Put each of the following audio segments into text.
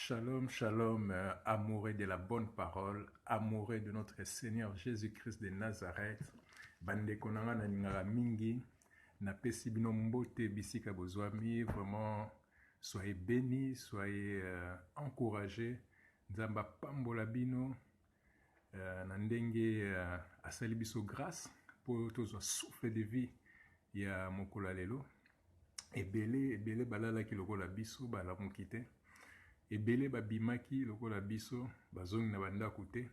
Shalom, shalom, amoureux de la bonne parole, amoureux de notre Seigneur Jésus-Christ de Nazareth. Bande konanga na ningara mingi, na pesi bino mbote bisika bozwami, vraiment, soyez bénis, soyez encouragés. Nzamba pambola bino, na ndenge asali biso grâce, pour tozwa souffle de vie ya mokolo lelo. Ebele balalaki lokola biso balamuki te. Ebele babimaki lokola biso bazongi na bandako te.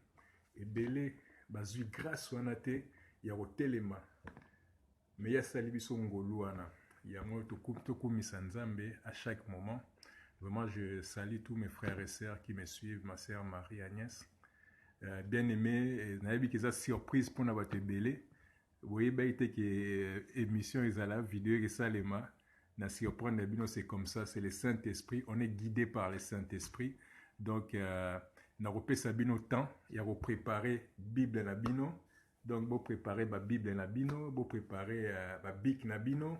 Ebele bazwi grâce wana te ya kotelema. Mais ya sali biso ngolu wana. Yango tokumisa Nzambe à chaque moment. Vraiment, je salue tous mes frères et sœurs qui me suivent, ma sœur Marie-Agnès. Bien aimé, nayebi ki eza surprise pour na bato ebele. Voyez bien que émission ezala vidéo esalema. Na surprendre bino, c'est comme ça, c'est le Saint-Esprit, on est guidé par le Saint-Esprit. Donc na repesa bino temps, ya ko préparer Bible na bino. Donc bo préparer ba Bible na bino, bo préparer ba bic na bino,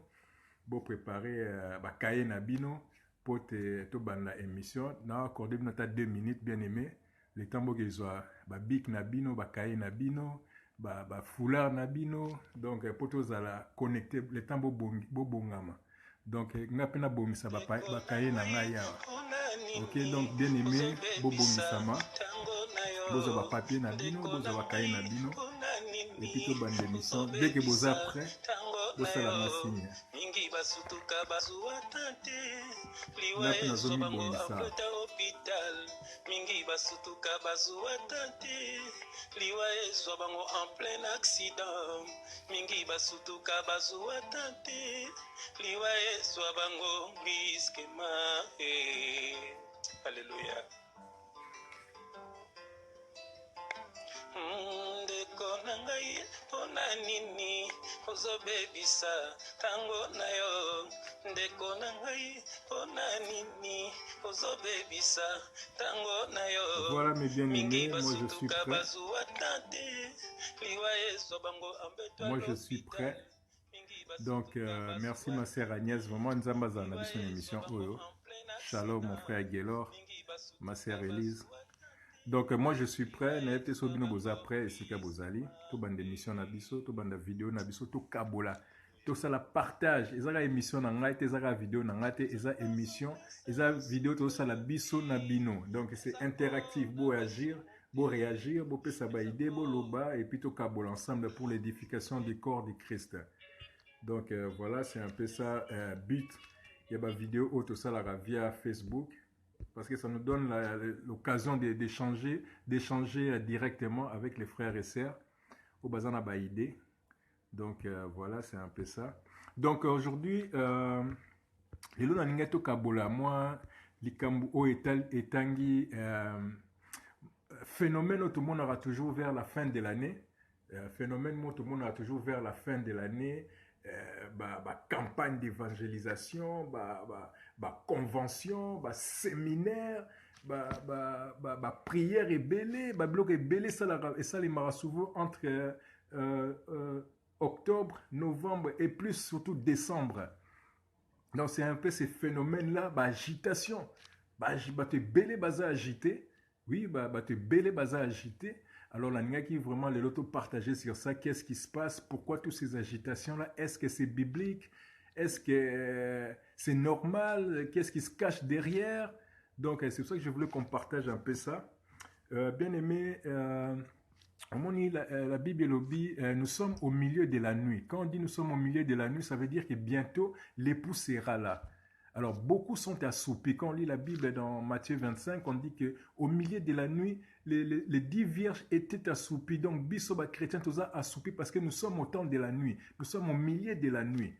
bo préparer ba cahier na bino pour to banda émission. Na accorder bino ta 2 minutes bien aimé. Le temps bo gezwa ba bic na bino, ba cahier na bino, ba foulard na bino. Donc pour tous ala connecter le temps bo bongama. Donc, nga pena bomisa bakaye na ngaya. Ok, donc bien aimé, bobomisama. Boza ba papier na bino, boza bakaye na bino. Et puis to bande émission. Dès que vous êtes prêts, vous allez la signe. Mingi basutuka bazuwa tante. Liwa ezo bango akweta hôpital. Mingi basutuka bazuwa tante. Liwa ezo bango en plein accident. Mingi basutuka bazuwa tante. Liwa ezo bango risque ma. Alléluia. Ndeko na ngai pona nini ozobebisa tango na yo. Ndeko na ngai pona nini ozobebisa tango na yo. Voilà mes bien-aimés, moi je suis prêt. Moi je suis prêt. Donc merci ma sœur Agnès, vraiment Nzamba zana biso na émission oyo. Shalom mon frère Gelor, ma sœur Elise. Donc moi je suis prêt, na été so bino boza prêt esika bozali, to bande émission na biso, to bande vidéo na biso, to kabola, to sala partage, ezaka émission na ngai te, ezaka vidéo na ngai te, eza émission, eza vidéo to sala biso na bino. Donc c'est interactif, beau agir, beau réagir, beau pesa ba idée, beau loba et puis to kabola ensemble pour l'édification du corps du Christ. Donc voilà, c'est un peu ça but. Il y a ba vidéo auto sala via Facebook. Parce que ça nous donne l'occasion d'échanger directement avec les frères et sœurs au Bazana Baïdé. Donc voilà, c'est un peu ça. Donc aujourd'hui, les lois n'ingeto kabola moi, likambu o etangi phénomène tout le monde aura toujours vers la fin de l'année. Phénomène tout le monde aura toujours vers la fin de l'année. Campagne d'évangélisation, convention, séminaire, prière et belé, bloc et belé, ça les mara souvent entre octobre, novembre et plus surtout décembre. Donc c'est un peu ces phénomènes-là, agitation, te belé baza agité, oui, te belé baza agité. Alors, la qui vraiment les lotos partager sur ça, qu'est-ce qui se passe, pourquoi toutes ces agitations-là, est-ce que c'est biblique, est-ce que c'est normal, qu'est-ce qui se cache derrière. Donc, c'est pour ça que je voulais qu'on partage un peu ça. Bien aimé, la Bible lobby, nous sommes au milieu de la nuit. Quand on dit nous sommes au milieu de la nuit, ça veut dire que bientôt l'époux sera là. Alors, beaucoup sont assoupis. Quand on lit la Bible dans Matthieu 25, on dit que au milieu de la nuit, les 10 vierges étaient assoupis. Donc, bisoba chrétien, tous assoupis parce que nous sommes au temps de la nuit. Nous sommes au milieu de la nuit.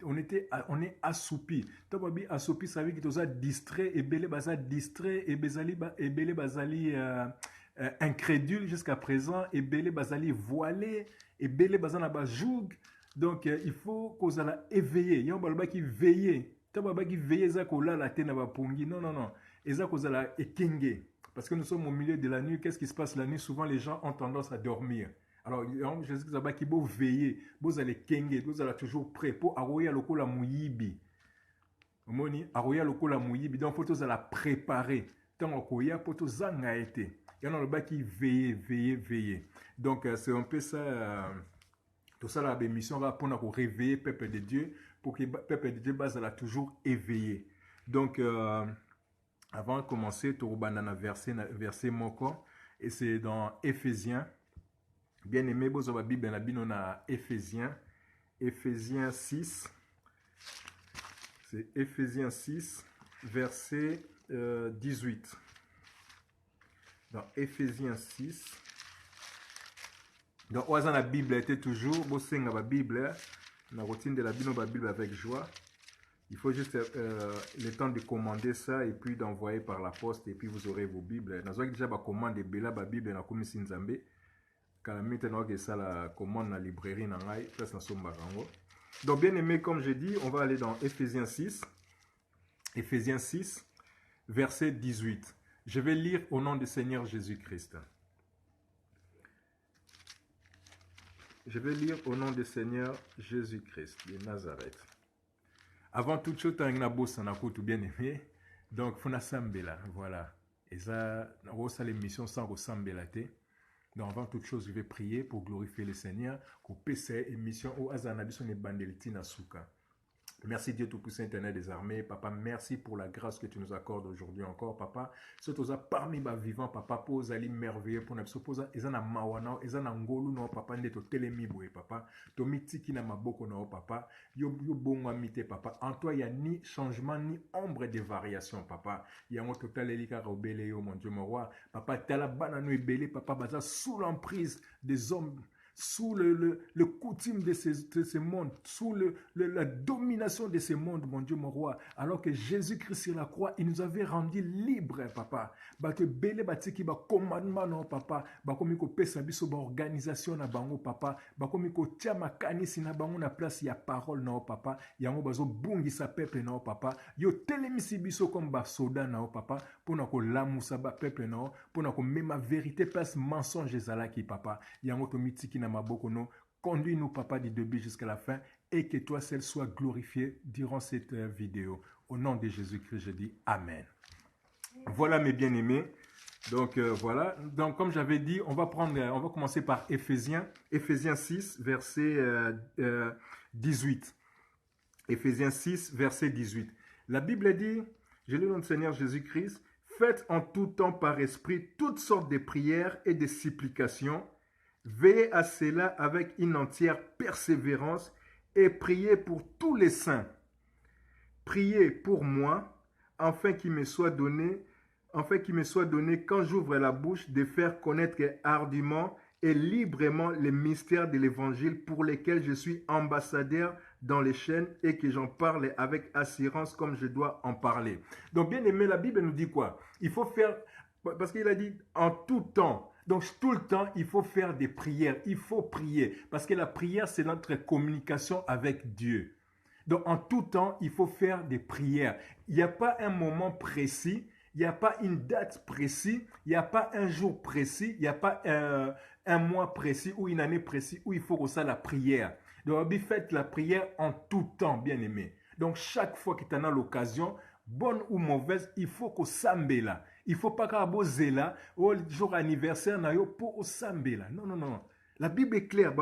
On est assoupis. Tobabi assoupis, ça veut dire que tous distrait, et belé baza distrait, et belé bazali incrédule jusqu'à présent, et belé bazali voilé, et belé bazana bajoug. Donc, il faut qu'on a éveillé. Il y a un balba qui veillait. Tababaki veille ezako la la tena ba pongi. Non. Ezako zala ekenge. Parce que nous sommes au milieu de la nuit. Qu'est-ce qui se passe la nuit? Souvent, les gens ont tendance à dormir. Alors, Jésus Zabaki beau veiller, beau allez kenge, beau allez toujours prêt pour aroya lokola muyibi. Moni, aroya lokola muyibi. Donc, faut tous la préparer. tant koya poto zanga été. Il y en a le bas qui veiller. Donc c'est un peu ça. Tout ça la mission va pour réveiller peuple de Dieu, pour que le peuple de Dieu base là toujours éveillé. Donc avant de commencer, tu as verset moko, et c'est dans Éphésiens. Bien aimé, vous avez la Bible, la Bible, on a Éphésiens 6. C'est Éphésiens 6, verset 18. Dans Éphésiens 6. Donc, on a la Bible était toujours, vous savez, la Bible, la routine de la Bible avec joie. Il faut juste le temps de commander ça et puis d'envoyer par la poste et puis vous aurez vos Bibles. Nous avons déjà commandé la Bible dans la commission Nzambe. Quand nous avons ça la commande dans la librairie, donc bien aimé, comme je dis, on va aller dans Éphésiens 6. Éphésiens 6, verset 18. Je vais lire au nom du Seigneur Jésus-Christ. Je vais lire au nom du Seigneur Jésus-Christ de Nazareth. Avant toute chose, tu as un bien aimé. Donc, il faut là, voilà. Et ça, c'est l'émission sans ressembler. Donc, avant toute chose, je vais prier pour glorifier le Seigneur, pour passer émission au Azanabi et Bandeliti Nasuka. Merci Dieu Tout-Puissant Éternel des armées. Papa, merci pour la grâce que tu nous accordes aujourd'hui encore, papa. Surtout parmi les vivants, papa, pour aller merveilleux, pour nous poser, ils en a mawana, ils en a ngolu, non, papa, n'est au télémiboué, papa. Tomiti qui n'a ma boko, non, papa. Yo bon amité, papa. En toi, il n'y a ni changement, ni ombre de variation, papa. Il y a un total élika robélé, mon Dieu, mon roi. Papa, t'as la banane et belé, papa, baza sous l'emprise des hommes. Sous le coutume de ce monde, sous la domination de ce monde, mon Dieu, mon roi. Alors que Jésus-Christ sur la croix, il nous avait rendu libres, papa. Que belle batiki ba commandement non papa, ba komi ko pesa biso ba organisation na bango papa, ba komi ko tia makanisi na bango na place ya parole non papa, yango bazo bungi sa peuple non papa, yo telemisi biso comme ba soda non papa, pour na ko lamusa ba peuple non, pour na ko mema vérité place mensonge ezalaki papa, yango to mitiki na maboko non, conduis-nous papa du début jusqu'à la fin et que toi seul sois glorifié durant cette vidéo. Au nom de Jésus-Christ, je dis Amen. Voilà mes bien-aimés. Donc voilà. Donc comme j'avais dit, on va commencer par Éphésiens 6, verset 18. Éphésiens 6, verset 18. La Bible dit, je lis dans le Seigneur Jésus-Christ, faites en tout temps par esprit toutes sortes de prières et de supplications. Veillez à cela avec une entière persévérance et priez pour tous les saints. Priez pour moi, afin qu'il me soit donné quand j'ouvre la bouche de faire connaître hardiment et librement les mystères de l'évangile pour lesquels je suis ambassadeur dans les chaînes et que j'en parle avec assurance comme je dois en parler. Donc bien aimé, la Bible nous dit quoi? Il faut faire, parce qu'il a dit en tout temps. Donc, tout le temps, il faut faire des prières. Il faut prier. Parce que la prière, c'est notre communication avec Dieu. Donc, en tout temps, il faut faire des prières. Il n'y a pas un moment précis. Il n'y a pas une date précise. Il n'y a pas un jour précis. Il n'y a pas un mois précis ou une année précise où il faut que ça la prière. Donc, faites la prière en tout temps, bien aimé. Donc, chaque fois que tu en as l'occasion, bonne ou mauvaise, il faut que sambe là. Il ne faut pas que là, au jour anniversaire, pour sambe là. Non, non, non. La Bible est claire.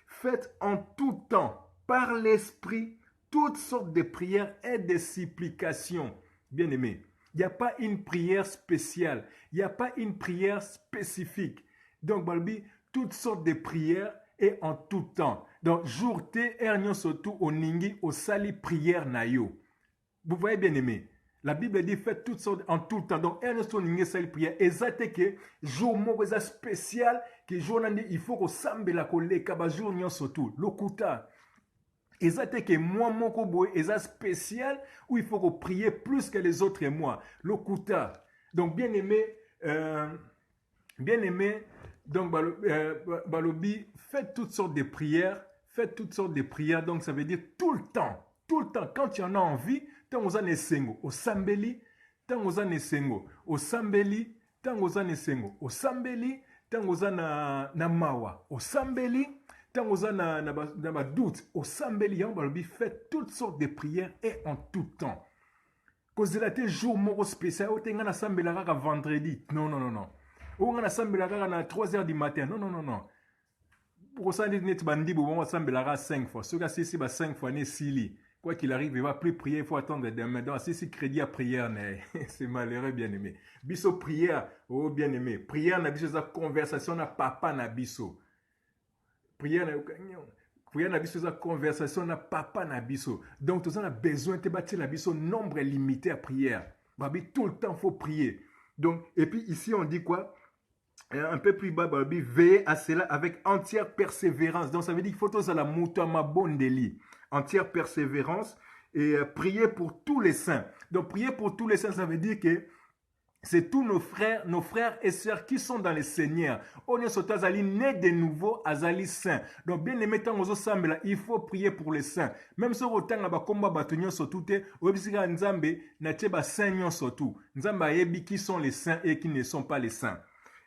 Faites en tout temps, par l'esprit, toutes sortes de prières et de supplications. Bien aimé. Il n'y a pas une prière spéciale. Il n'y a pas une prière spécifique. Donc, toutes sortes de prières et en tout temps. Donc, jour T, surtout au ningi, au sali prière nayo. Vous voyez bien aimé. La Bible dit faites toutes sortes en tout temps. Donc, sali prière. Exacte que jour mo spécial que jour il faut que sambe la collègue kaba jour surtout lokuta. Exacte que moi moko boy spécial où il faut que prier plus que les autres mois. Lokuta. Donc bien aimé donc balobi faites toutes sortes de prières. Faites toutes sortes de prières. Donc ça veut dire tout le temps. Tout le temps. Quand tu en as envie, tango nesengo au sambeli, tango nesengo au sambeli, tango nesengo au sambeli, tango na mawa au sambeli, tango na doute au sambeli. Faites toutes sortes de prières et en tout temps. kozela te jour moko spécial oyo te nga nasambela kaka vendredi. Non, non, non, non. Oyo nga nasambela kaka na 3h du matin. Non, non, non, non. Kosala neti bandibo bongo asambelaka 5 fois. Soki asisi ba 5 fois ne sili. Quoi qu'il arrive, il va plus prier, il faut attendre demain. Donc, si crédit à prière, c'est malheureux, bien-aimé. Biso prière, oh bien-aimé. Prière, na biso, conversation, na papa, na biso. Prière, na biso, conversation, na papa, na biso. Donc, tout ça, on a besoin de bâtir la biso, nombre limité à prière. Babi, tout le temps, il faut prier. Donc, et puis ici, on dit quoi? Un peu plus bas, Babi, veillez à cela avec entière persévérance. Donc, ça veut dire qu'il faut tous à la moutama bondeli. Entière persévérance et prier pour tous les saints. Donc, prier pour tous les saints, ça veut dire que c'est tous nos frères et sœurs qui sont dans le Seigneur. On est sur Azali, né de nouveau, Azali saint. Donc, bien aimé, il faut prier pour les saints. Même si on a un combat bâtonnier sur tout, on a Nzambe, n'a saint surtout. Nzambe a qui sont les saints et qui ne sont pas les saints.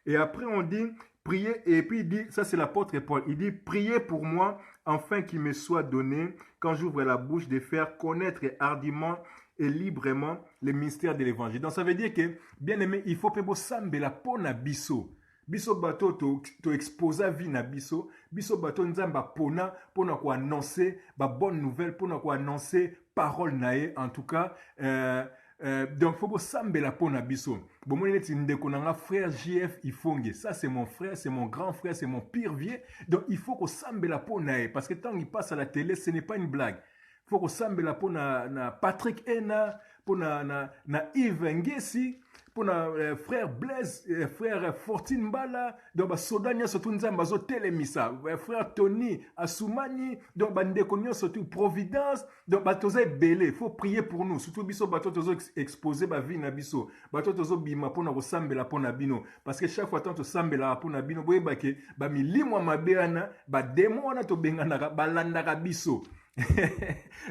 Et après, on dit, priez, et puis il dit, ça c'est l'apôtre Paul, il dit, priez pour moi, afin qu'il me soit donné, quand j'ouvre la bouche, de faire connaître hardiment et librement les mystères de l'évangile. Donc ça veut dire que, bien aimé, il faut que sambe la pona biso. Biso bato to exposa vie na biso. Biso bato nzamba pona ko annoncer ba bonne nouvelle, pona ko annoncer parole nae, en tout cas, donc il faut que sambe la pona biso. Bon, moi, je frère JF Ifongue. Ça, c'est mon frère, c'est mon grand frère, c'est mon pire vieux. Donc, il faut qu'on sambe la peau nae. Parce que tant qu'il passe à la télé, ce n'est pas une blague. Il faut qu'on sambe la peau na Patrick Ena, pour na Yves Ngesi, pour na frère Blaise, frère Fortine Mbala. Donc, Sodania, surtout, nous avons télémissa. Frère Tony, Assoumani. Donc, Bandekonio, surtout Providence. Donc, Batoza belé. Il faut prier pour nous. Surtout, biso, Batoza exposer ma vie na biso. Batoza bima pour nous sambe la peau na bino. Parce que chaque fois, tant que sambe la peau na bino, boye bake, ba mi limwa mabeana, ba demo na to bengana, ba landaka biso.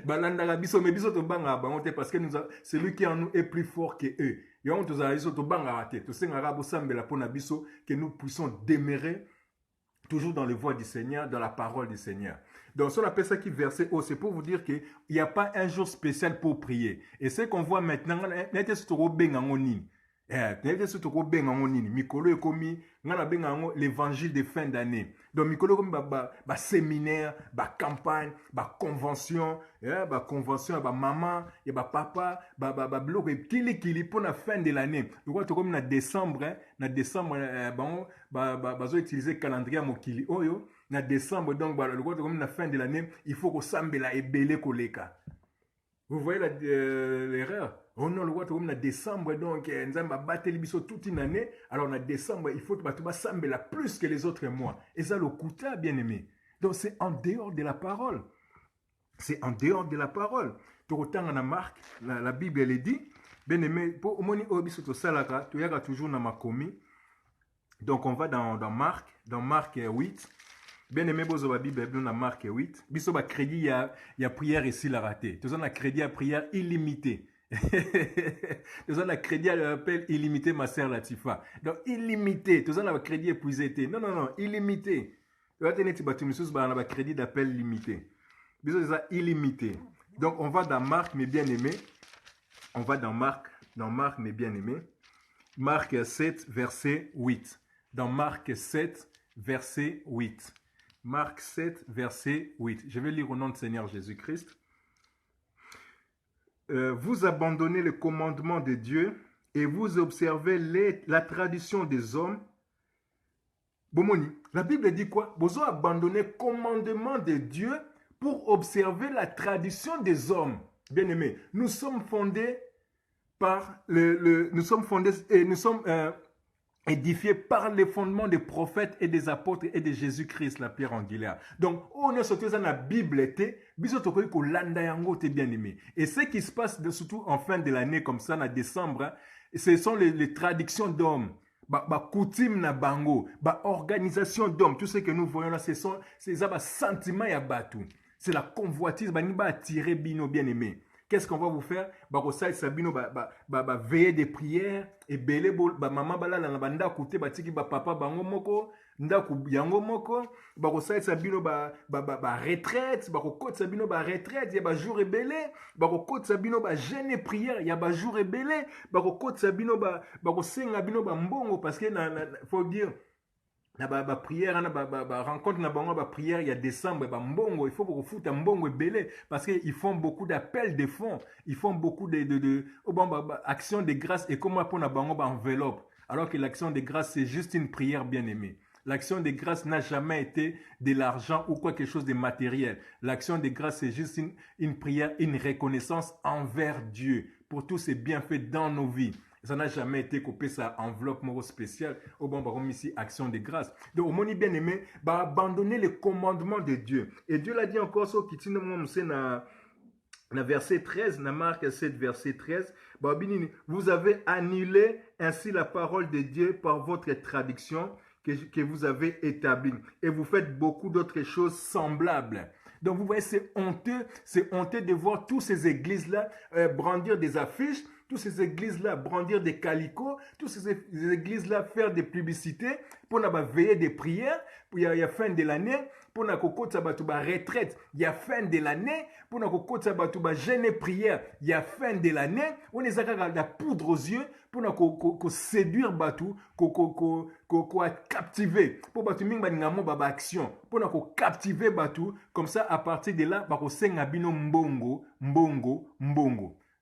Balandaka biso, mais biso to banga bangote parce que celui qui en nous est plus fort que eux. Et on to za to banga raté. To sengara bo sambe la peau na biso que nous puissions demeurer toujours dans les voies du Seigneur, dans la parole du Seigneur. Donc, si on appelle ça qui verset haut, c'est pour vous dire qu'il n'y a pas un jour spécial pour prier. Et ce qu'on voit maintenant, l'évangile de fin d'année. Donc, mikolo comme ba séminaire, ba campagne, ba convention, ba convention, ba maman, et ba papa, ba bloc et kili pour la fin de l'année. Donc, comme na décembre, bon, ba utiliser calendrier mokili oyo. Na décembre, donc, comme la fin de l'année, il faut qu'on sambe la ebele koleka. Vous voyez l'erreur? Oh non, le roi comme na décembre, donc, nzamba battre biso toute une année. Alors, na décembre, il faut que tu sambe la plus que les autres mois. Et ça, le coûta, bien aimé. Donc, c'est en dehors de la parole. C'est en dehors de la parole. Tout autant, on a Marc, la Bible, elle est dit, bien aimé, pour moni obiso to salaka, tu y a toujours na makomi. Donc, on va dans Marc 8. Bien aimé, bozo ba Bible, dans Marc 8. Biso ba crédit, il y a prière ici la raté. Tout ça, on a crédit à prière illimité. Tout ça, on a crédit à l'appel illimité, ma sœur Latifa. Donc, illimité. Tout ça, on a crédit épuisé. Non, illimité. Tu vas tenir, tu vas un crédit d'appel limité. Biso, c'est ça, illimité. Donc, on va dans Marc, mes bien-aimés. On va dans Marc, mes bien-aimés. Marc 7, verset 8. Dans Marc 7, verset 8. Marc 7, verset 8. Je vais lire au nom du Seigneur Jésus-Christ. Vous abandonnez le commandement de Dieu et vous observez la tradition des hommes. Bomoni, la Bible dit quoi? Vous abandonnez le commandement de Dieu pour observer la tradition des hommes. Bien aimés, nous sommes fondés par nous sommes édifiés par les fondements des prophètes et des apôtres et de Jésus-Christ, la pierre angulaire. Donc, on est sorti dans la Bible, bien aimé. Et ce qui se passe, surtout en fin de l'année, comme ça, en décembre, ce sont les traditions d'hommes. Coutume na bango, organisation d'hommes. Tout ce que nous voyons là, c'est sentiments ya batu. C'est la convoitise, ba attirer bino bien aimé. Qu'est-ce qu'on va vous faire? Bakosai sabino veiller des prières et belé maman balala na banda koute batiki papa bango moko ndaku yango moko bakosai sabino retraite bakokota sabino retraite ya ba jour ebele bakokota sabino jeûne et prière ya ba jour ebele bakokota sabino bakosenga bino mbongo parce que faut dire na prière na rencontre na bango prière il y a décembre mbongo il faut beaucoup foutre mbongo belé parce que ils font beaucoup d'appels de fonds ils font beaucoup de action de grâce et comment pour na bango enveloppe alors que l'action de grâce c'est juste une prière bien-aimée. L'action de grâce n'a jamais été de l'argent ou quelque chose de matériel. L'action de grâce c'est juste une prière, une reconnaissance envers Dieu pour tous ses bienfaits dans nos vies. Ça n'a jamais été coupé sa enveloppe spéciale au bon baron ici action de grâce. Donc au moni bien aimé abandonner les commandements de Dieu. Et Dieu l'a dit encore sur qui na verset 13, na Marc 7 verset 13, vous avez annulé ainsi la parole de Dieu par votre traduction que vous avez établie et vous faites beaucoup d'autres choses semblables. Donc vous voyez c'est honteux de voir toutes ces églises là brandir des affiches. Toutes ces églises-là brandir des calicots, toutes ces églises-là faire des publicités pour veiller des prières, il y a fin de l'année, pour na kokota batuba retraite, il y a fin de l'année, pour na kokota batuba jeûne prière, il y a fin de l'année, on est à la poudre aux yeux pour na séduire batu, captiver, pour batu ming baningamo baba action, pour na captiver batu, comme ça à partir de là, bako senga bino mbongo.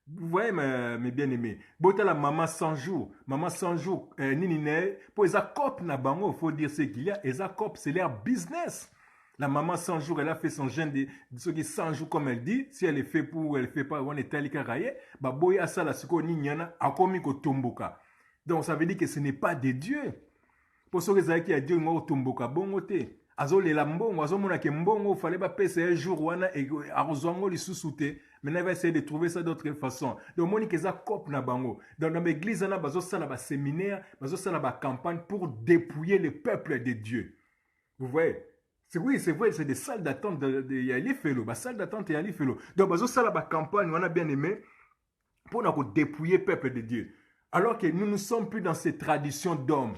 Vous voyez mes bien-aimés, bota la maman 100 jours, nini pour eza cop na bango, faut dire ce qu'il y a, eza cop c'est leur business. La maman 100 jours, elle a fait son jeûne de ce qui 100 jours comme elle dit, si elle est fait pour ou elle fait pas, on est talika raye, boya ça la siko ni nyana akomi ko tomboka. Donc ça veut dire que ce n'est pas de Dieu. Pour ceux qui a Dieu ngo tomboka bongote. Azolela mbongo, azomona ke mbongo fallait ba pesa un jour wana et arozwango lisusuté. Maintenant, il va essayer de trouver ça d'autre façon. Donc, on dit que ça cop na bango. Dans l'église, on a besoin de séminaire, besoin de campagne pour dépouiller le peuple de Dieu. Vous voyez? Oui, c'est vrai, c'est des salles d'attente de Yali Felo. Salles d'attente de Yali Felo. Donc, besoin de campagne, on a bien aimé, pour nous dépouiller le peuple de Dieu. Alors que nous ne sommes plus dans ces traditions d'hommes.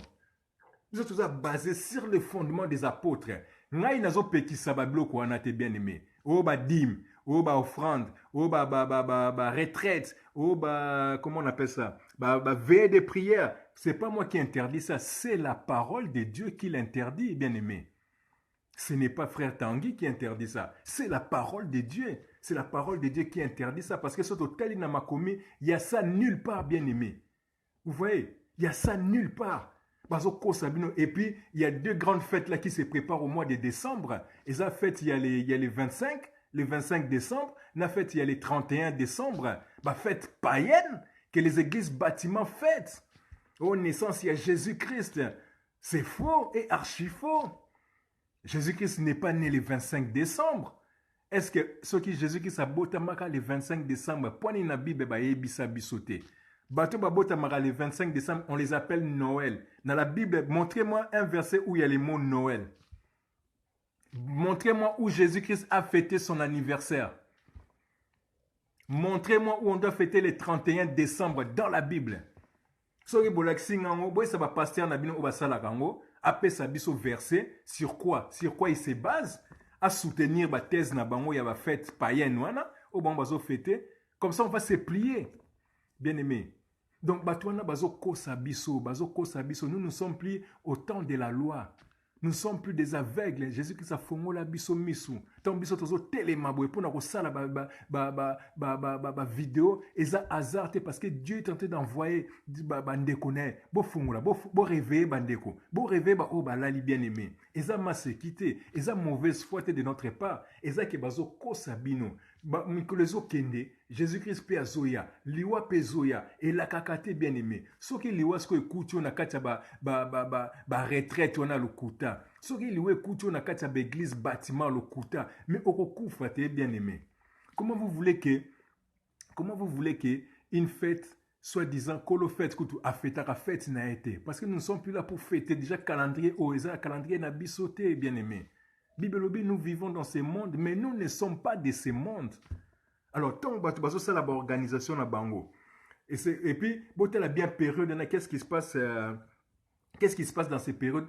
Nous sommes tous basés sur le fondement des apôtres. Nous avons petit sabablo qu'on a bien aimé. Oh, dim. Oh offrande, oh retraite, oh comment on appelle ça, veille de prière. C'est pas moi qui interdis ça, c'est la parole de Dieu qui l'interdit, bien aimé. Ce n'est pas frère Tanguy qui interdit ça, c'est la parole de Dieu. C'est la parole de Dieu qui interdit ça parce que ce total n'a pas commis, il y a ça nulle part, bien aimé. Vous voyez, il y a ça nulle part. Et puis, il y a 2 grandes fêtes là qui se préparent au mois de décembre. Et ça fête, il y a les 25. Le 25 décembre, la fête, il y a le 31 décembre, fête païenne que les églises bâtiments fêtent. Au naissance, il y a Jésus-Christ. C'est faux et archi faux. Jésus-Christ n'est pas né le 25 décembre. Est-ce que ceux qui Jésus-Christ a botamaka le 25 décembre, point na Bible ba yebisa bisoté. Bato ba botamaka le 25 décembre, on les appelle Noël. Dans la Bible, montrez-moi un verset où il y a le mot Noël. Montrez-moi où Jésus-Christ a fêté son anniversaire. Montrez-moi où on doit fêter le 31 décembre dans la Bible. Soki bolaksi ngango, boy ça va pasteur na bino obasala kango, apé sa biso verset sur quoi il se base à soutenir ba thèse na bango ya ba fête païenne wana, au bon bazo fêter, comme ça on va se plier. Bien-aimé. Donc batwana bazo kosa biso, nous ne sommes plus au temps de la loi. Nous ne sommes plus des aveugles. Jésus-Christ a fongo la biso misu. Tant biso tozo télémabo pour na kosala vidéo et ça hasard parce que Dieu est en train d'envoyer bandeko ne bo fongola bo réveiller bandeko. Bo réveiller ba o balali bien-aimé. Et ça m'a se quitté. Et ça mauvaise foi de notre part. Et ça que bazo kosa bino. Mikolezo kende Jésus-Christ pe azoya liwa pe zoya et la kakate bien-aimé. Soki liwa sko ekuti na kati ba retraite on a lokuta. Soki liwa ekuti na kati ba église bâtiment lokuta mais okokufa te bien-aimé. Comment vous voulez que une fête soi-disant kolo fête kutu afetaka fête na été parce que nous ne sommes plus là pour fêter déjà calendrier calendrier na bisoté bien-aimé. Bibelobi, nous vivons dans ce monde, mais nous ne sommes pas de ce monde. Alors, tant que ça la organisation na bango. Et puis, bon, tu as bien période, qu'est-ce qui se passe qu'est-ce qui se passe dans ces périodes?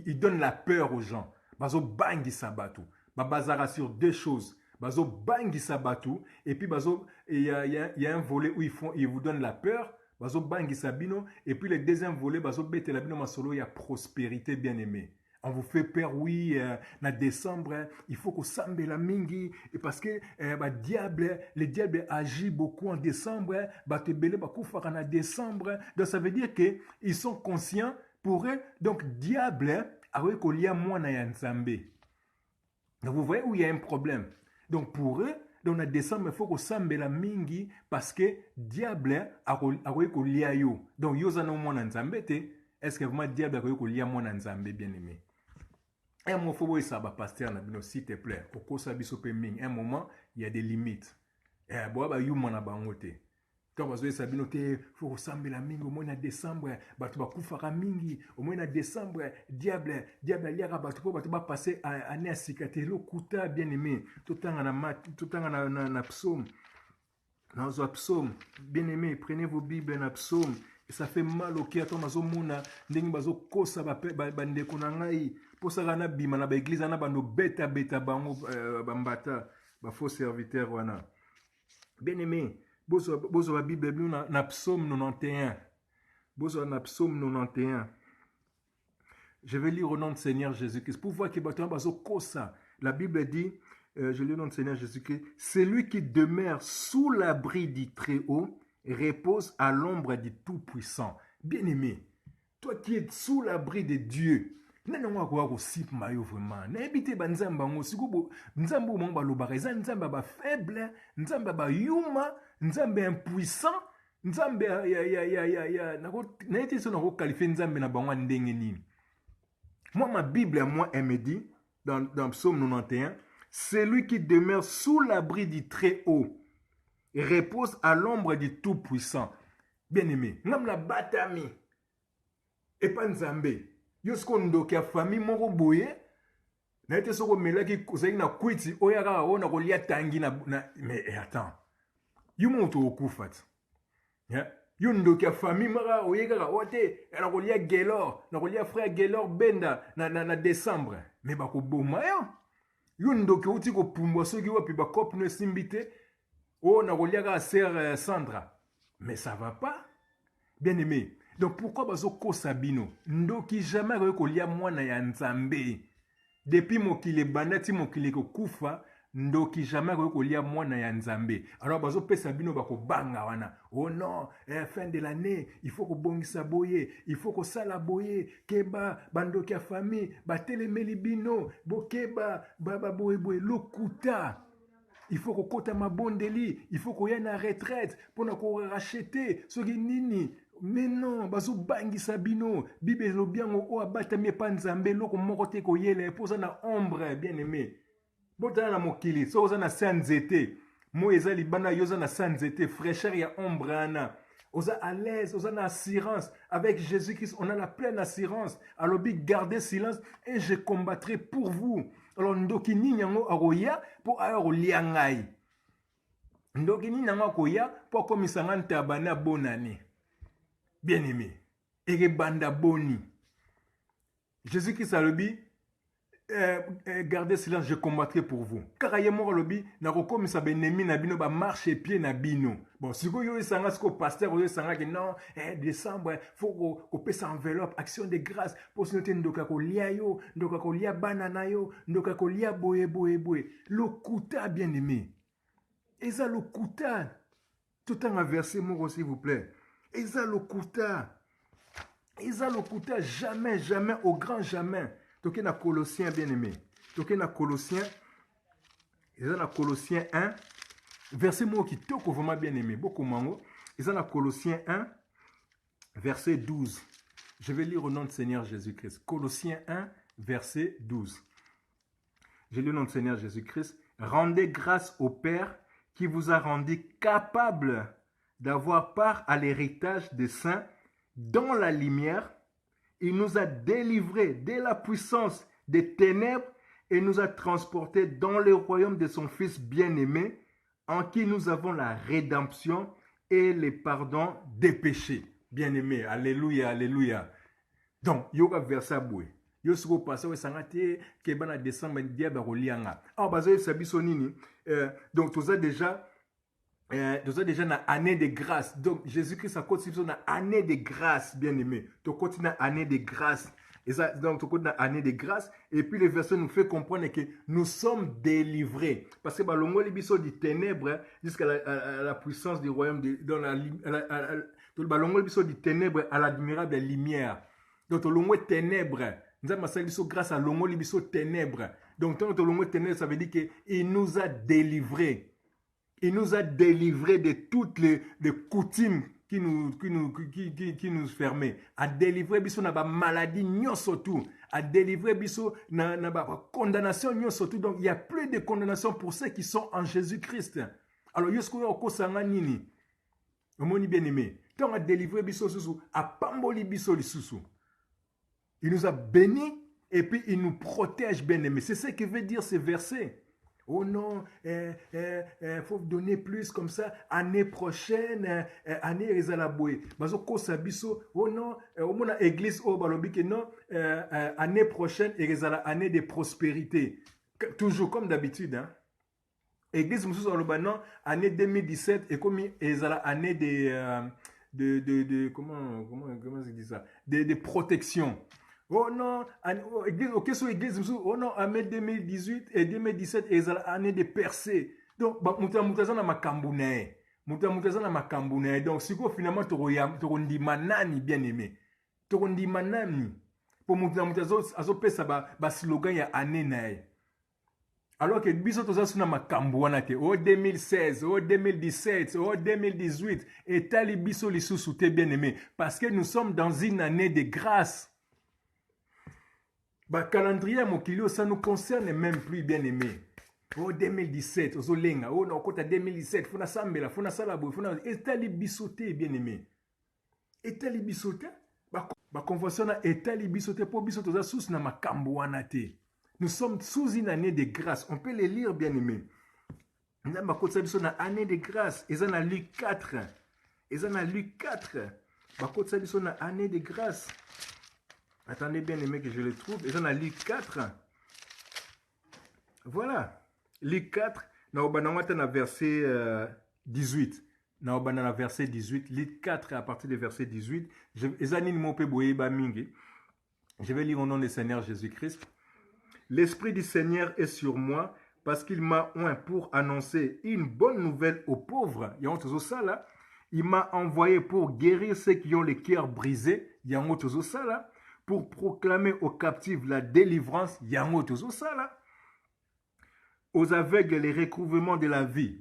Ils donnent la peur aux gens. Bazo bangi sabatu. Bazara sur deux choses. Bazo bangi sabatu. Et puis il y a un volet où ils vous donnent la peur. Bazo bangi sabino. Et puis le deuxième volet, bazo bete la bino masolo, il y a prospérité bien aimée. On vous fait peur, oui, en décembre, il faut qu'on sambe la mingi, et parce que le diable agit beaucoup en décembre, en décembre. Donc ça veut dire qu'ils sont conscients pour eux. Donc, diable, avec Kolia Mwana Yanzambe. Donc vous voyez où il y a un problème. Donc pour eux, dans le décembre, il faut qu'on sambe la mingi, parce que diable, avec Kolia yo. Donc, Yozana Mwana Nzambe, est-ce que vraiment diable avec Kolia Mwana Nzambe, bien aimé? Un moment, il faut ça va pasteur, s'il te plaît. Un moment, il y a des limites. Et bon, bah, you m'en a bangoté. Quand vous avez sabino, il faut ressembler la mingi au moins en décembre. Tu vas koufara mingi au moins en décembre. Diable, liara, tu vas passer année à cicatrice. Le kuta bien aimé. Tout le temps na psaume. Dans un psaume, bien aimé, prenez vos bibles na psaume. Et ça fait mal au cœur. Quand on a ndenge bazo kosa bande konangai. Pour ça, on a bima na l'église, on a bando beta bango bambata, faux serviteur wana. Bien aimé, bozo la Bible na psaume 91. Bozo na psaume 91. Je vais lire au nom de Seigneur Jésus-Christ. Pour voir que bato bazo kosa. La Bible dit, je lis au nom de Seigneur Jésus-Christ, celui qui demeure sous l'abri du Très-Haut repose à l'ombre du Tout-Puissant. Bien aimé, toi qui es sous l'abri de Dieu, nana mwa kwa ko mayo vraiment na ebite banzamba ngo sikubo nzambo mo balobaka eza nzamba ba faible, nzamba ba yuma, nzambe impuissant, nzambe ya na ete so na ko qualifier nzambe na bango ndenge nini. Moi ma Bible à moi elle me dit dans Psaume 91, celui qui demeure sous l'abri du Très-Haut repose à l'ombre du Tout-Puissant. Bien aimé, ngam la batami et pas nzambe. Yosko ndoki ya famille moko boye na ete soko melaki kozali na kwiti oyaka ona kolia tangi na mais attends yumo to okufa ya yo ndoki ya famille mara oyeka ote na kolia Gelor na kolia frère Gelor benda na décembre mais ba ko boma yo ndoki uti ko pumbwa soki wapi ba cop no simbite o na kolia ka sœur Sandra mais ça va pas bien aimé. Donc pourquoi bazo kosa bino ndoki jamais kolia mwana ya nzambe depuis mokile bandati mokile ko kufa ndoki jamais kolia mwana ya nzambe. Alors bazo pesa bino bako banga wana oh non fin de l'année il faut ko bongisa boye il faut ko sala boye keba bandoki ya famille batelemeli bino bokeba baba boye lokuta. Il faut qu'on kota mabondeli, il faut qu'on y ait une retraite pour qu'on racheter ce qui nini. Mais non, bazo bangi sabino, bibe lo bien o abata mi panzambe loko mokote ko yele poza na ombre bien aimé. Bota na mokili, so oza na sanzete. Mo eza libana yoza na sanzete, fraîcheur ya ombre ana. Oza à l'aise, oza na assurance. Avec Jésus-Christ, on a la pleine assurance. Alors bi gardez silence et je combattrai pour vous. Alors ndoki ni nyango aroya pour ayo liangai. Ndoki ni nyango akoya pour komisanga ntabana bonane. Bien aimé, et banda boni. Jésus-Christ a le dit, gardez silence, je combattrai pour vous. Car il y a mort le dit, n'a pas comme ça benemi na bino ba marche pied na bino. Bon, si vous avez sanga ce que pasteur vous sanga que non, décembre, faut qu'on passe enveloppe, action de grâce pour se noter ndoka ko lia yo, ndoka ko lia banana yo, ndoka ko lia boye. Le kuta bien aimé. Et ça le kuta. Tout en verset mot s'il vous plaît. Eza lokuta, jamais, au grand jamais. Toké na Colossiens bien aimé. Toké na Colossiens, eza na Colossiens 1, verset mot qui toko vraiment bien aimé. Beaucoup mango. Eza na Colossiens 1, verset 12. Je vais lire au nom de Seigneur Jésus-Christ. Colossiens 1, verset 12. Je lis au nom de Seigneur Jésus-Christ. Rendez grâce au Père qui vous a rendu capable d'avoir part à l'héritage des saints dans la lumière. Il nous a délivrés de la puissance des ténèbres et nous a transportés dans le royaume de son Fils bien-aimé, en qui nous avons la rédemption et le pardon des péchés. Bien-aimé, alléluia, alléluia. Donc, yoga verset boué. Yo siko passé au sangate ke bana décembre diable relianga. Ah bazo sabiso nini. Donc tout ça déjà na année de grâce. Donc Jésus-Christ a continué na année de grâce, bien-aimé. Tu continues na année de grâce. Et ça, donc tu continues na année de grâce. Et puis le verset nous fait comprendre que nous sommes délivrés. Parce que l'ongo libiso du ténèbre jusqu'à la puissance du royaume dans la l'ongo libiso du ténèbre à l'admirable lumière. Donc l'ongo ténèbre. Nous avons grâce à l'ongo libiso ténèbre. Donc l'ongo ténèbre, ça veut dire qu'il nous a délivrés. Il nous a délivrés de toutes les coutumes qui nous fermaient. A délivré biso na ba maladie nyonso tout. A délivré biso na ba condamnation nyonso tout. Donc il y a plus de condamnation pour ceux qui sont en Jésus-Christ. Alors yosko yo kosanga nini? Omoni bien-aimé. Tant a délivré biso susu, a pamboli biso lisusu. Il nous a bénis et puis il nous protège, bien-aimé. C'est ce que veut dire ce verset. Oh non, faut donner plus comme ça. Année prochaine, année Rezalaboué. Bazo kosa biso. Oh non, au moins église au balobi que non, année prochaine Rezala année de prospérité. Toujours comme d'habitude, hein. Église Moussous non, année 2017 et comme Rezala année de comment se dit ça? De protection. Oh non, ok, sur l'église, oh non, année 2018 et 2017, et année de percée. Donc, mutaza na makambune. Mutaza na makambune. Donc, si finalement, tu rondi manani, bien aimé. Tu rondi manani. Pour mutaza, azo pesa ba slogan ya année nae. Alors que biso toza suna makambuana te. Oh 2016, oh 2017, oh 2018. Et tali biso lisusu te, bien aimé. Parce que nous sommes dans une année de grâce. Le calendrier mokilio, ça nous concerne même plus, bien aimé. Oh 2017, oh lenga, oh non, kota 2017, funa sambela, funa salabo, funa etali bisote, bien aimé. Etali bisote, ba convention na etali bisote pour bisote za sous na makambo wana te. Nous sommes sous une année de grâce. On peut les lire, bien aimé. Nous avons une année de grâce. Ils en ont Luc 4. Ils en ont Luc 4. Ils ont une année de grâce. Attendez bien aimé que je le trouve. Ils en ont Luc 4. Voilà. Luc 4. Nous avons verset 18. Nous avons verset 18. Luc 4 à partir du verset 18. Je vais lire au nom du Seigneur Jésus-Christ. L'Esprit du Seigneur est sur moi parce qu'il m'a oint pour annoncer une bonne nouvelle aux pauvres. Il m'a envoyé pour guérir ceux qui ont les cœurs brisés. Pour proclamer aux captifs la délivrance. Aux aveugles les recouvrements de la vie.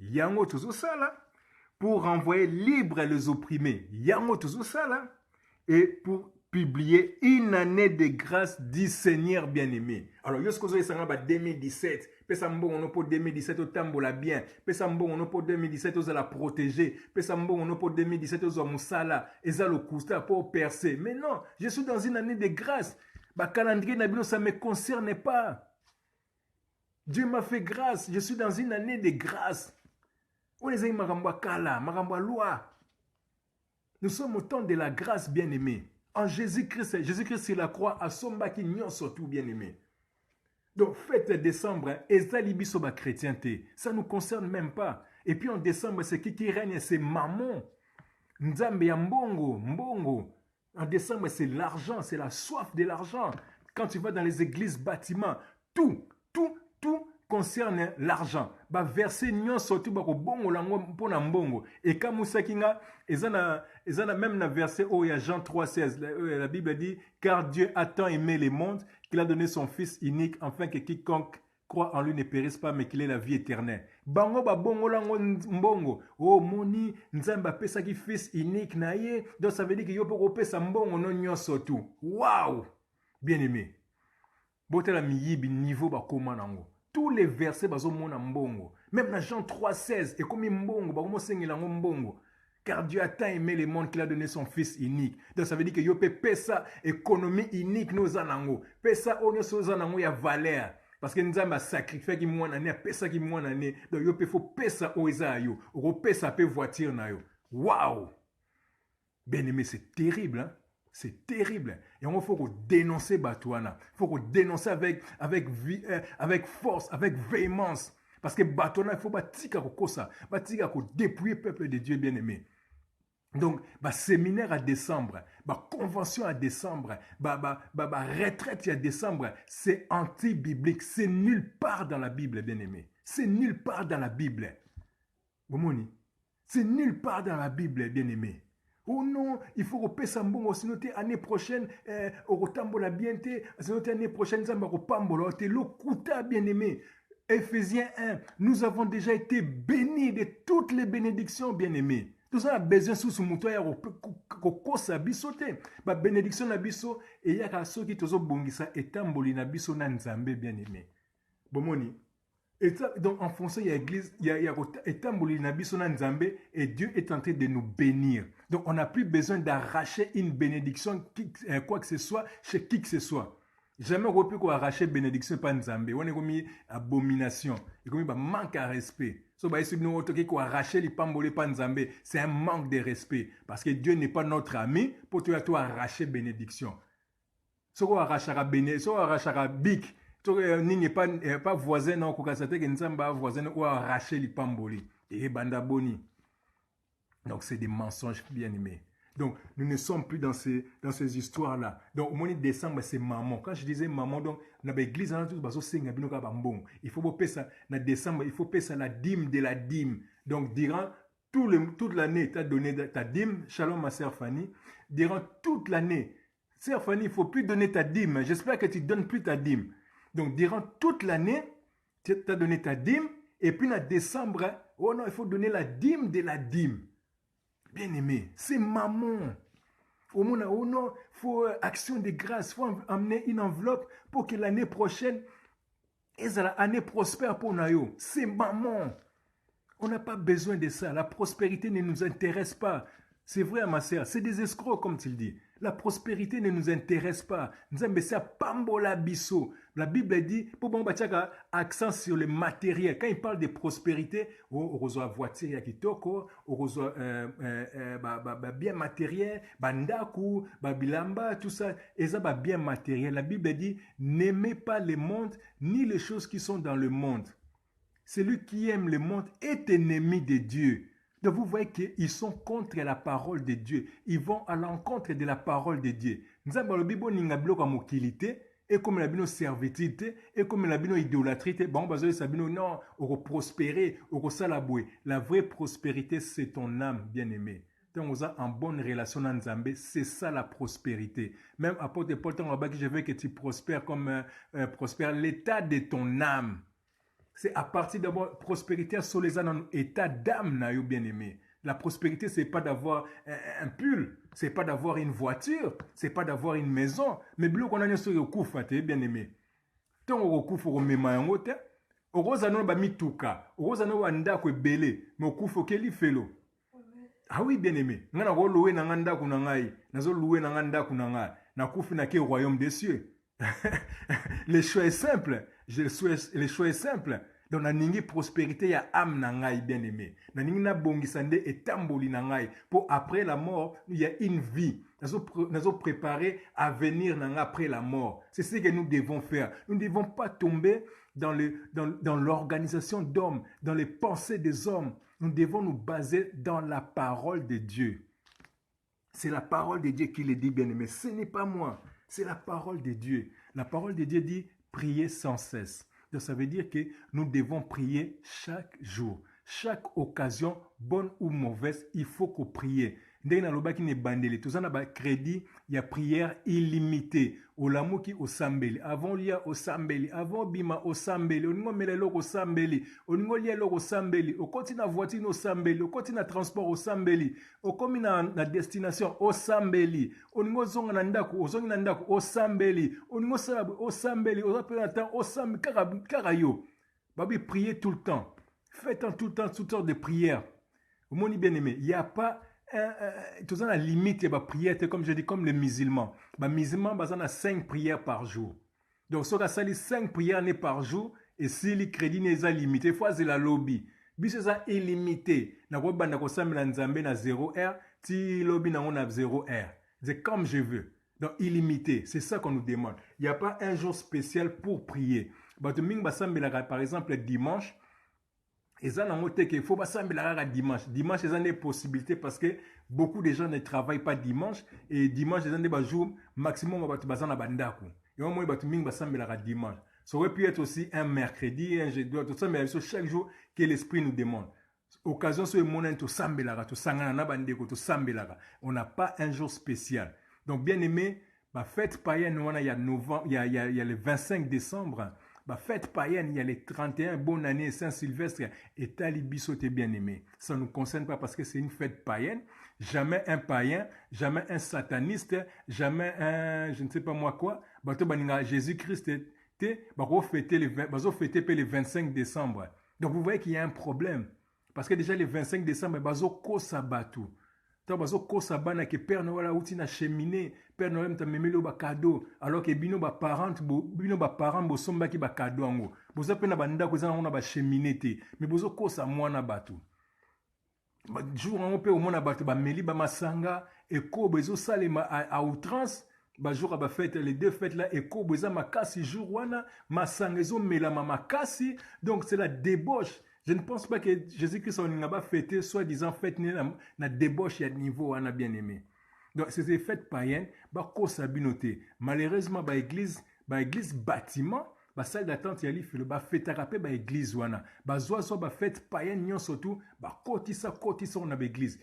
Pour renvoyer libres les opprimés. Et pour publier une année de grâce du Seigneur bien-aimé. Alors, yosko zo esanga ba 2017, pesa mbongo no pour 2017 au tambola bien, pesa mbongo no pour 2017 aux la protéger, pesa mbongo no pour 2017 aux musala, eza le kusta pour percer. Mais non, je suis dans une année de grâce. Ba calendrier nabino ça me concerne pas. Dieu m'a fait grâce, je suis dans une année de grâce. On les a maramba kala, maramba loi. Nous sommes au temps de la grâce bien-aimé. En Jésus-Christ, Jésus-Christ sur la croix a son baki nyon surtout bien-aimé. Donc, fête décembre, ezalibiso ba chrétienté. Ça ne nous concerne même pas. Et puis en décembre, c'est qui règne, c'est maman. Nzambe ya mbongo, mbongo. En décembre, c'est l'argent, c'est la soif de l'argent. Quand tu vas dans les églises, bâtiments, tout concerne l'argent. Ba verset nyon surtout ba ko bongo lango pona mbongo. Et comme Moussakinga, ezana même na verset où il y a Jean 3,16. La Bible dit car Dieu a tant aimé le monde qu'il a donné son fils unique afin que quiconque croit en lui ne périsse pas mais qu'il ait la vie éternelle. Bango ba bongo lango mbongo. Oh moni nzamba pesa ki fils unique na ye. Donc ça veut dire que yo poko pesa mbongo non nyon surtout. Waouh! Bien aimé. Botela miyibi niveau ba koma nango. Tous les versets bazomona mbongo. Même dans Jean 3,16 et comme mbongo bakomo sengela mbongo. Car Dieu a tant aimé le monde qu'il a donné son fils unique. Donc ça veut dire que yo pe pesa économie unique nos anango. Pesa onyo so zanango ya valeur. parce que nzambe asacrifiaki mwana ne apesaki mwana ne donc yo mpe fo pesa oyo eza ya yo okopesa mpe voiture na yo. Waouh! Bien aimé, c'est terrible, hein? C'est terrible. Et il faut qu'on dénonce Batouana. Il faut qu'on dénonce avec force, avec véhémence. Parce que Batouana, il faut batika kosa, batika ko dépouiller le peuple de Dieu bien-aimé. Donc, séminaire à décembre, convention à décembre, retraite à décembre, c'est anti-biblique. C'est nulle part dans la Bible, bien-aimé. C'est nulle part dans la Bible. Bomoni, c'est nulle part dans la Bible, bien-aimé. Oh non, il faut repérer ça bon, sinon l'année prochaine, au retambola bien, sinon l'année prochaine, ça va repambola, t'es l'okuta bien-aimé. Éphésiens 1, nous avons déjà été bénis de toutes les bénédictions, bien-aimés. Tout ça a besoin sous ce mouton, il y a kosa biso te. Ba bénédiction na biso, et il y a ceux qui tozo bongisa etamboli na biso na nzambe, bien-aimé. Bomoni. Donc en français, il y a l'église, il y a etamboli na biso na nzambe, et Dieu est en train de nous bénir. Donc on n'a plus besoin d'arracher une bénédiction, quoi que ce soit, chez qui que ce soit. Jamais on peut arracher bénédiction par nzambe. On est comme abomination. Et comme manque à respect. So ba esi bino otoki ko arracher li pambole pa nzambe, c'est un manque de respect parce que Dieu n'est pas notre ami pour toi arracher bénédiction. So ko arrachera bénédiction, so arrachera bik, to nini pas voisin non ko kasate ke nzamba voisin ou arracher li pambole et banda boni. Donc c'est des mensonges bien-aimés. Donc, nous ne sommes plus dans ces histoires-là. Donc, au mois de décembre, c'est maman. Quand je disais maman, donc, dans l'église, il faut payer ça. Dans décembre, il faut payer ça la dîme de la dîme. Donc, durant toute l'année, tu as donné ta dîme. Shalom, ma sœur Fanny. Durant toute l'année, sœur Fanny, il ne faut plus donner ta dîme. J'espère que tu ne donnes plus ta dîme. Donc, durant toute l'année, tu as donné ta dîme. Et puis, en décembre, oh non, il faut donner la dîme de la dîme. Bien-aimé, c'est maman. Au moins, oh non, il faut action de grâce, il faut amener une enveloppe pour que l'année prochaine, l'année prospère pour nous. C'est maman. On n'a pas besoin de ça. La prospérité ne nous intéresse pas. C'est vrai, ma sœur, c'est des escrocs, comme tu le dis. La prospérité ne nous intéresse pas. La Bible dit, pour bon accent sur le matériel. Quand il parle de prospérité, on reçoit voiture kitoko, on reçoit bien matériel, bandaku, bilamba, tout ça, et ça bien matériel. La Bible dit, n'aimez pas le monde ni les choses qui sont dans le monde. Celui qui aime le monde est ennemi de Dieu. Donc vous voyez qu'ils sont contre la parole de Dieu. Ils vont à l'encontre de la parole de Dieu. Nous avons le Bible et comme la bino servitude et comme la bino idolâtrie, bon non, on va prospérer, on va salabouer. La vraie prospérité, c'est ton âme, bien-aimé. Donc on a en bonne relation dans Nzambé, c'est ça la prospérité. Même apôtre Paul, je veux que tu prospères comme prospère l'état de ton âme. C'est à partir de la prospérité sur les âmes, état d'âme, bien-aimé. La prospérité, ce n'est pas d'avoir un pull, ce n'est pas d'avoir une voiture, ce n'est pas d'avoir une maison. Mais bien qu'on a sur le coup, bien-aimé. Tant qu'on coup, il faut remettre un hôtel. Heureusement, ba mituka. Heureusement, anda ko belé. Mais au coup, faut qu'il fait l'eau. Ah oui, bien-aimé. Nga na loué na nganda kunangai. Nazo loué na nganda kunangai. Na kufi na ke royaume des cieux. Le choix est simple. Le choix est simple. Donc, na ningi prospérité ya âme nangai bien-aimé. Na ningi na bongisande et tamboli nangai. Pour après la mort, il y a une vie. Nous avons préparé à venir après la mort. C'est ce que nous devons faire. Nous ne devons pas tomber dans l'organisation d'hommes, dans les pensées des hommes. Nous devons nous baser dans la parole de Dieu. C'est la parole de Dieu qui le dit, bien-aimé. Ce n'est pas moi. C'est la parole de Dieu. La parole de Dieu dit prier sans cesse. Donc ça veut dire que nous devons prier chaque jour. Chaque occasion, bonne ou mauvaise, il faut qu'on prie. Ndenge na loba ki ne bandeli. Tout ça na ba crédit, il y a prière illimitée. Olamu ki osambeli. Avant lia osambeli. Avant bima osambeli. Oningo melelo osambeli. Oningo lia lo osambeli. Okoti na voiture osambeli. Okoti na transport osambeli. Okomi na destination osambeli. Oningo zonga na ndaku. Ozongi na ndaku osambeli. Oningo salabu osambeli. Ozape na temps osambeli. Karayo. Babi prier tout le temps. Faites en tout le temps toutes sortes de prières. Au monde bien-aimé, il n'y a pas tout ça la limite de la prière, comme je dis, comme les musulmans. Les musulmans, ils ont 5 prières par jour. Donc, si on a 5 prières par jour, et si les crédits n'est limité, il faut que la lobby. Biso ça illimité. Na ko banda ko sambela nzambe na 0R, ti lobby na on a 0R. C'est comme je veux. Donc illimité, c'est ça qu'on nous demande. Il n'y a pas un jour spécial pour prier. Bato ming basambela par exemple dimanche, et ça n'a pas qu'il faut basambela dimanche. Dimanche, ils ont des possibilités parce que beaucoup de gens ne travaillent pas dimanche et dimanche ils ont des jours maximum bato bazana bandaku. Et au moins bato ming basambela dimanche. Ça aurait pu être aussi un mercredi, un jeudi, tout ça, mais chaque jour que l'esprit nous demande. Occasion sur le moment to sambelara, to sangana na bandeko, to sambelara. On n'a pas un jour spécial. Donc bien aimé, bah fête païenne, il y a novembre, il y a le 25 décembre. Bah fête païenne, il y a les 31, bonne année, Saint-Sylvestre et Talibiso t'es bien aimé. Ça ne nous concerne pas parce que c'est une fête païenne. Jamais un païen, jamais un jamais un, je ne sais pas moi quoi. Bah to baninga Jésus-Christ fêter le 25 décembre. Donc vous voyez qu'il y a un problème. Parce que déjà le 25 décembre, bazo ko sabatu. Donc bazo ko sabana que Père Noël a outi na cheminée, Père Noël t'a memelo ba cadeau alors que bino ba parents bo somba ki ba cadeau ango. Bozo pena banda ko zana on ba cheminée te, mais bozo ko sa mwana batu. Jour on peut au mona batu ba meli ba masanga et ko bezo salema à outrance. Jour ba fête les deux fêtes là et ko beza makasi jour wana masangezo melama makasi, donc c'est la débauche. Je ne pense pas que Jésus-Christ n'a pas fêté soi-disant fête na débauche à niveau wana bien aimé. Donc c'est des fêtes païennes ba ko sabinoté. Malheureusement ba église bâtiment ba salle d'attente yali filo ba fête rapé ba église wana ba zoazo ba fête païenne nyon surtout ba kotisa on a ba église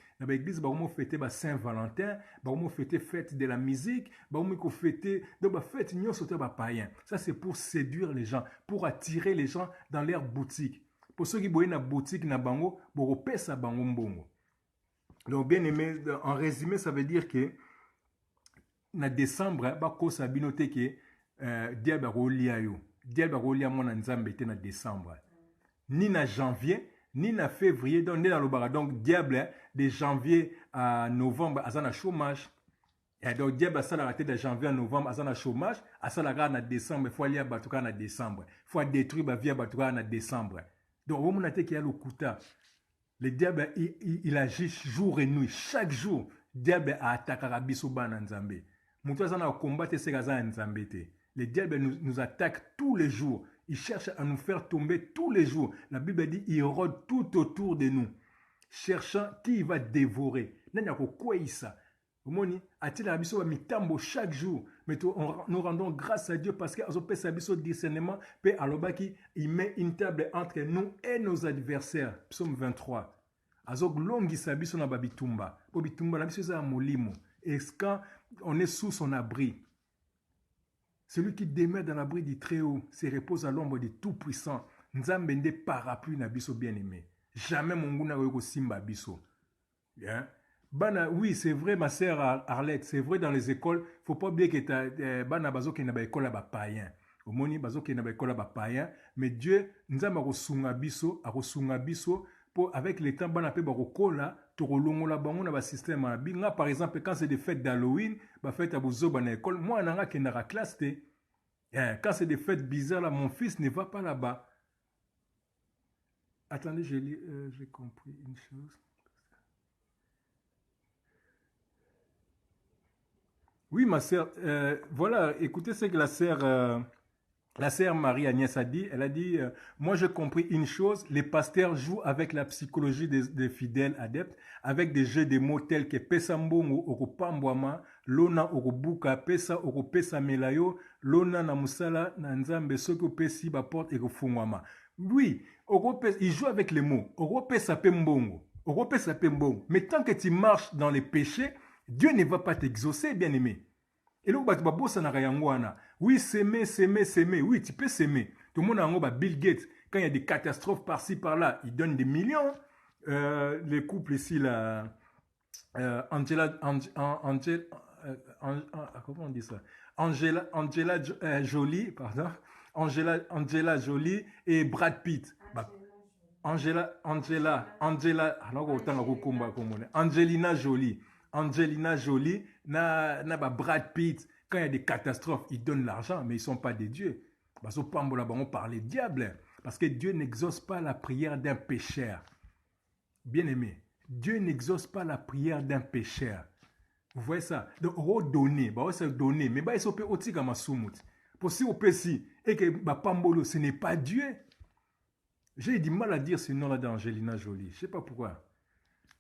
ba mo fêter ba Saint-Valentin, ba mo fêter fête de la musique, ba mo ko fêter donc ba fête nyon surtout ba païen. Ça c'est pour séduire les gens, pour attirer les gens dans leur boutique. Pour ceux qui boyent na boutique na bango bo pesa bango mbongo. Donc bien aimé, en résumé ça veut dire que na décembre ba ko sabinoté que diable rolia yo. Diable rolia mon nzambe était na décembre. Ni na janvier, ni na février, donc dans le bar. Donc diable de janvier à novembre à na chômage. Et donc diable ça la raté de janvier à novembre à na chômage, à ça la gare na décembre, faut aller à batuka na décembre. Faut détruire ba via batuka na décembre. Donc au moment qu'il y a le kuta, le diable il agit jour et nuit, chaque jour. Diable a attaqué Rabiso bana nzambe. Mutu azana combattre ces gazans nzambe te. Le diable nous attaque tous les jours. Il cherche à nous faire tomber tous les jours. La Bible dit il rôde tout autour de nous, cherchant qui il va dévorer. Nanya ko kwisa. Omoni atila biso ba mitambo chaque jour. Mais nous rendons grâce à Dieu parce que azo pesa biso discernement pe alobaki il met une table entre nous et nos adversaires. Psaume 23. Azo glongisa biso na babitumba. Po bitumba na biso za molimo. Et quand on est sous son abri, celui qui demeure dans l'abri du Très-Haut se repose à l'ombre du Tout-Puissant. Nzambe nde parapluie na biso bien-aimé. Jamais monguna ko simba biso. Bien. Bana, oui, c'est vrai, ma sœur Arlette, c'est vrai dans les écoles, faut pas oublier que bana bazo ki na ba école ba païen. Omoni bazo ki na ba école ba païen, mais Dieu nzamba ko sunga biso, pour avec le temps bana pe ba ko kola to kolongola bango na ba système na binga. Par exemple, quand c'est des fêtes d'Halloween, ba fête à bozo bana école, moi nanga ki na classe te. Quand c'est des fêtes bizarres là, mon fils ne va pas là-bas. Attendez, j'ai compris une chose. Oui, ma sœur, voilà, écoutez ce que la sœur Marie-Agnès a dit. Elle a dit, moi j'ai compris une chose, les pasteurs jouent avec la psychologie des fidèles adeptes, avec des jeux de mots tels que pesa mbongo okopambwama, lona okobuka pesa okopesa melayo, lona na musala na nzambe soki opesi ba porte ekofungwama. Oui, ils jouent avec les mots, okopesa pe mbongo, mais tant que tu marches dans les péchés, Dieu ne va pas t'exaucer, bien-aimé. Et là, oui, s'aimer. Oui, tu peux s'aimer. Tout le monde a Bill Gates. Quand il y a des catastrophes par-ci, par-là, il donne des millions. Les couples ici, là, comment on dit ça? Angela Jolie, pardon. Angela Jolie et Brad Pitt. Angelina Jolie na Brad Pitt Quand il y a des catastrophes, ils donnent l'argent, mais ils ne sont pas des dieux. Parce que on parlait diable. Parce que Dieu n'exauce pas la prière d'un pécheur. Bien-aimé, Dieu n'exauce pas la prière d'un pécheur. Vous voyez ça? Donc, redonner, donner, mais il faut aussi comme un pour si on peut si, et que Pambolo, ce n'est pas Dieu. J'ai du mal à dire ce nom-là d'Angelina Jolie. Je ne sais pas pourquoi.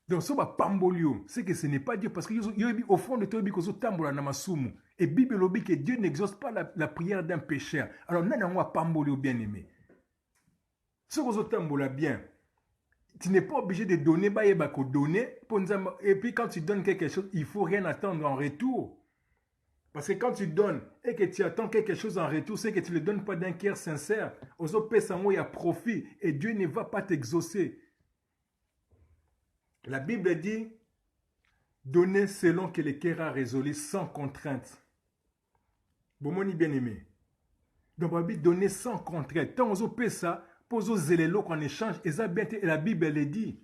Donc, ce Pambolio, c'est que ce n'est pas Dieu. Parce qu'au fond de toi, il y a tambola na masumu. Et Bible dit que Dieu n'exauce pas la prière d'un pécheur. Alors, nous avons Pambolio bien-aimé. Ce que vous tambola bien, tu n'es pas obligé de donner, et puis quand tu donnes quelque chose, il ne faut rien attendre en retour. Parce que quand tu donnes et que tu attends quelque chose en retour, c'est que tu ne le donnes pas d'un cœur sincère. Aux autres personnes, il y a profit et Dieu ne va pas t'exaucer. La Bible dit, donner selon que le cœur a résolu, sans contrainte. Bon, mon bien-aimé. Donc, la Bible donner sans contrainte. Tant aux autres ça, pour aux zélélos qu'on échange, et la Bible le dit.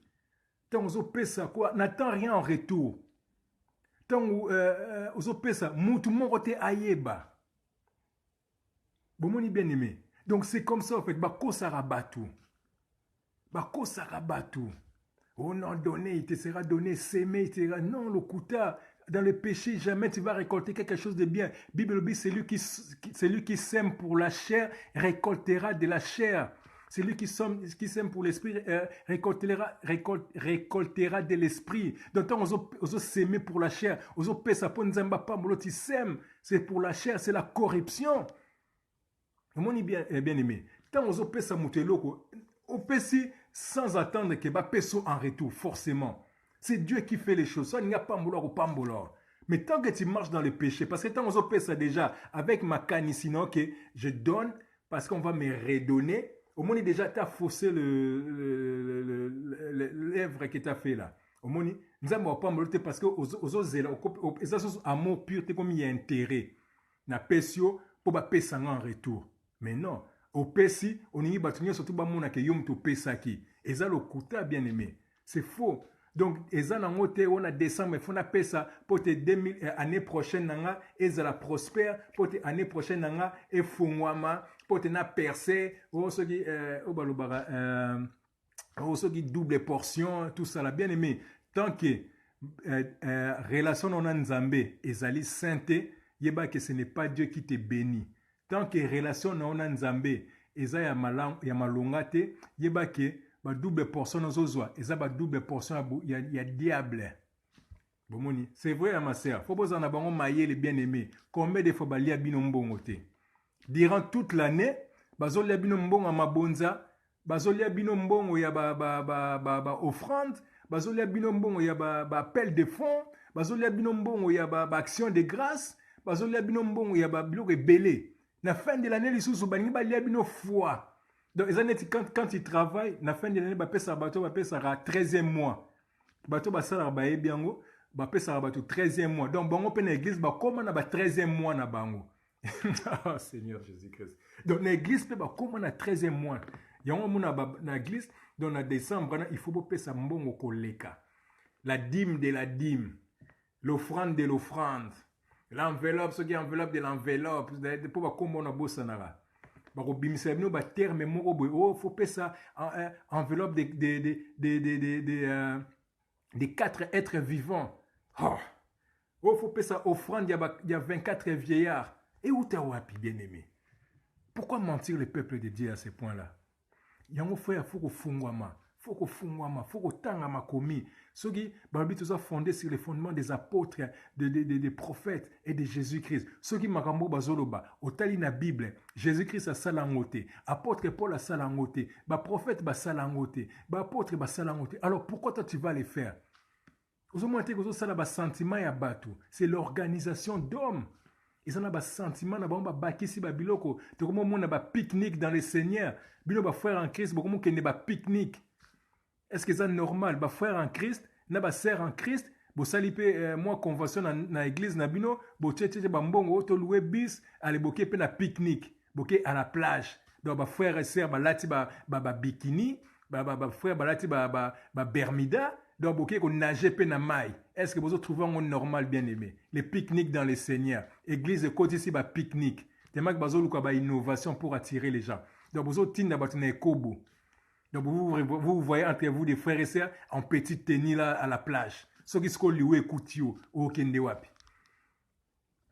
Tant aux autres ça, quoi, n'attends rien en retour. Tant aux autres ça, tout le monde est aïeba. Bon, mon bien-aimé. Donc, c'est comme ça, en fait, bako sarabatu. Bako sarabatu. Oh non, donné, il te sera donné, s'aimer, il te sera... Non, le kouta, dans le péché, jamais tu vas récolter quelque chose de bien. Bible dit, celui qui sème pour la chair récoltera de la chair. Celui qui sème pour l'esprit récoltera de l'esprit. Donc, quand on s'aimer pour la chair, on ça pour nous tu sèmes, c'est pour la chair, c'est la corruption. Mon bien-aimé, tant on ça mouteloko, on peut si sans attendre que Bapeso en retour, forcément. C'est Dieu qui fait les choses. Ça, il n'y a pas ou pas. Mais tant que tu marches dans le péché, parce que tant on fait ça déjà, avec ma canne ici, que je donne, parce qu'on va me redonner, au moins déjà, tu as faussé l'œuvre que tu as fait là. Au moins, nous n'avons pas parce que aux autres, amour pur, c'est comme il y a intérêt. Na pesio, pour Bapesa en retour. Mais non. Au Pessi, on y va surtout bamona que yom to pesaki. Et ça le kuta bien aimé. C'est faux. Donc, et ça on a décembre, il faut na pesa pour te année prochaine nanga et ça la prospère pour te année prochaine nanga et fungwama pour te na percé ou ce qui double portion tout ça là bien aimé. Tant que relation on a nzambe ezali sainte, yeba que ce n'est pas Dieu qui te bénit. Tant que relation on a nzambe eza ya malonga te yeba ke ba double portion ozozwa eza ba double portion ya diable. Bomoni, c'est vrai ma sœur, faut besoin na bango maye les bien-aimés. Combien de fois balia bino mbongo te? Durant toute l'année, bazolia bino mbongo mabonza, bazolia bino mbongo ya ba offrande, bazolia bino mbongo ya ba appel de fonds, bazolia bino mbongo ya ba action de grâce, bazolia bino mbongo ya ba biloko ebele. La fin de l'année, les sous balingi balia bino foi. Donc quand ils travaillent, la fin de l'année, ba pesa bato ba pesa ra 13e mois. Bato ba sala ba ebiango, ba pesa bato 13e mois. Donc bango pe na église ba koma na ba 13e mois na bango. Oh Seigneur Jésus-Christ. Donc na église pe ba koma na 13e mois. Yango mona na église, donc na décembre il faut ba pesa mbongo koleka. La dîme de la dîme, l'offrande de l'offrande. L'enveloppe, ce qui est enveloppe de l'enveloppe, pour comment on a bossé nara. Bako bimisa bino ba terme moko boy. Oh, faut payer ça enveloppe des 4 êtres vivants. Oh, faut payer ça offrande, il y a 24 vieillards. Et où t'as wapi bien-aimé? Pourquoi mentir le peuple de Dieu à ce point-là? Yango frère, faut qu'on fungwama. Faut qu'on tangama komi. Ce qui est fondé sur les fondements des apôtres, des prophètes et de Jésus-Christ. Ce qui makambo bazoloba, otali na Bible, Jésus-Christ a salangote, apôtre Paul a salangote, prophète ba salangote, apôtre ba salangote. Alors pourquoi toi tu vas les faire? C'est l'organisation d'hommes. Ils ont un sentiment na bakisi ba biloko, to comme on a pique-nique dans le Seigneur. Bino ba frère en Christ, beaucoup qui ne ba pique-nique. Est-ce que c'est normal? Ba frère en Christ, na ba sœur en Christ, bo salipe moi convention na église na bino, bo tchétché ba mbongo to louer bis, aller boké pe na pique-nique, boké à la plage. Donc ba frère et sœur ba lati ba bikini, ba frère ba lati ba bermida, Donc, ok, qu'on nage pe na mai. Est-ce que vous trouvez un normal bien aimé? Les pique-niques dans les seigneurs. Église de côté ici, pique-nique. Tellement que vous avez une innovation pour attirer les gens. Donc, vous avez une kobo. Donc, vous voyez entre vous des frères et sœurs en petite tenue là à la plage. Ceux qui sont liés écoutent au kende wapi.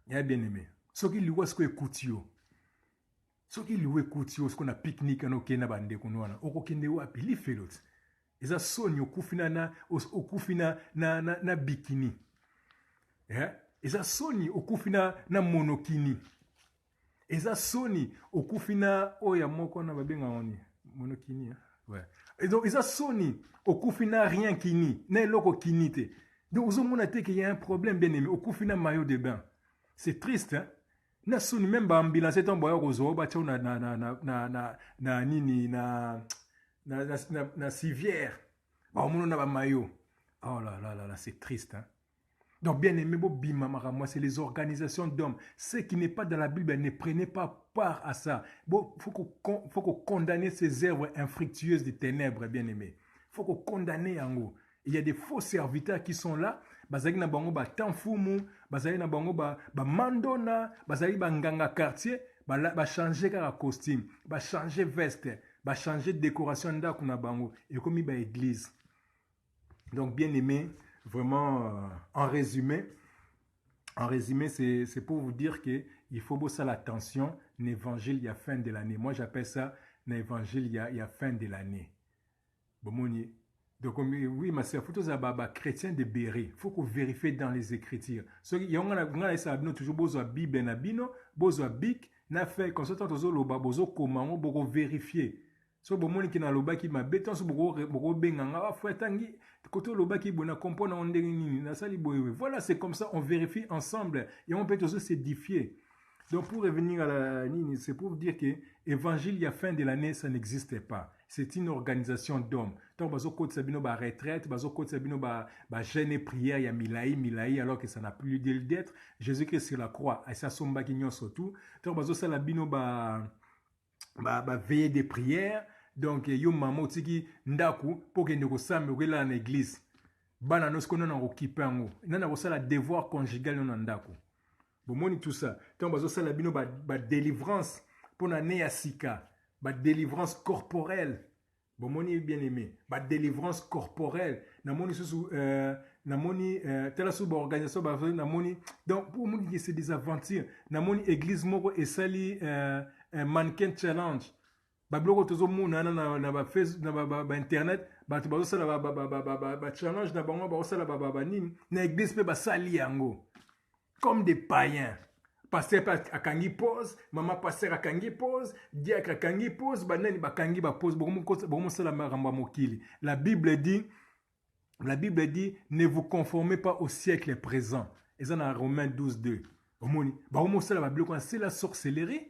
Il y a bien aimé. Ceux qui liés écoutent. Ceux qui liés écoutent, ce qu'on a pique-nique en okena bande konoana. Au kende wapi, li fait l'autre. Eza soni okufina na bikini. Yeah? Eza soni okufina na monokini. Eza soni okufina oya moko na babenga oni monokini. Hein? Ouais. Et donc eza soni okufina rien kini, na eloko kinite. Donc vous avez qu'il y a un problème bien aimé okufina maillot de bain. C'est triste hein. Na soni même ba ambulance ton boya rozo ba tcho na nini na civière. Bah, on a maillot. Oh là là là là, c'est triste. Hein? Donc, bien aimé, moi, c'est les organisations d'hommes. Ce qui n'est pas dans la Bible, ne prenez pas part à ça. Bon, faut qu'on condamne ces œuvres infructueuses des ténèbres, bien aimé. Faut qu'on condamne en gros. Il y a des faux serviteurs qui sont là. Bazali na bango ba tanfumu, bazali na bango ba mandona, bazali ba nganga quartier, ba changer ka costume, ba changer veste, ba changer décoration nda kuna bango et comme ba église. Donc bien aimé, vraiment en résumé c'est pour vous dire que il faut bosser l'attention, l'évangile il y a fin de l'année. Moi j'appelle ça l'évangile il y a fin de l'année. Bon donc oui ma sœur, faut tous les chrétiens de Béret, faut qu'on vérifie dans les écritures. Ce qui y a ça toujours besoin Bible na bino, besoin bic na fait comme ça tous loba bozo comment boko vérifier. So bomoni ki na loba ki mabeton so boko benganga wa fwetangi koto loba ki bona compona on nini na sali boyewe. Voilà, c'est comme ça on vérifie ensemble et on peut tous s'édifier. Donc pour revenir à la nini, c'est pour dire que évangile il y a fin de l'année ça n'existait pas. C'est une organisation d'hommes. Donc bazo kote sabino ba retraite, bazo kote sabino ba jeûne et prière ya milai alors que ça n'a plus lieu d'être. Jésus-Christ sur la croix, et ça somba ki nyonso tout. Donc bazo sala bino ba veillée des prières. Donc yo maman tiki ndaku pour que nous sambe ko la na église. Bana nos kono na occupé ngo. Nana ko sala devoir conjugal na ndaku. Bomoni tout ça. Donc bazo sala bino ba délivrance pour na ne ya sika, ba délivrance corporelle. Bomoni bien aimé, ba délivrance corporelle. Na moni sous na moni tela sous organisation ba na moni. Donc pour moni que c'est des aventures. Na moni église moko et sali mannequin challenge. Babloko tozo muna na ba Facebook na ba internet ba to bazo sala ba challenge na bango ba sala ba nini na église pe ba sali yango comme des païens. Pasteur akangi pose, maman pasteur akangi pose, diacre akangi pose, banani bakangi ba pose bomo sala maramba mokili. La Bible dit ne vous conformez pas au siècle présent. Et ça dans Romains 12:2. Omoni ba sala ba bloko c'est la sorcellerie.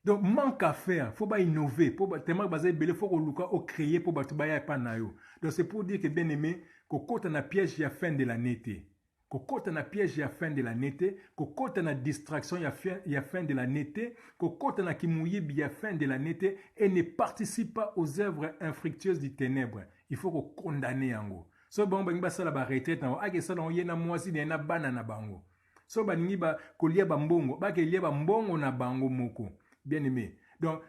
Donc, manque à faire, faut pas innover, faut tellement baser belé, faut qu'on créer pour battre baya pas nayo. Donc c'est pour dire que bien aimé, qu'on na piège ya fin de l'année, qu'on na piège ya fin de l'année, qu'on na distraction ya fin de l'année, qu'on na kimouye ya fin de l'année et ne participe pas aux œuvres infructueuses du ténèbre. Il faut qu'on condamne yango. So bon ba sala ba retraite na ake sala on yena mwasi na bana na bango. So ba ningi ba kolia ba mbongo, ba ke lia ba mbongo na bango moko. Bien aimé. Donc,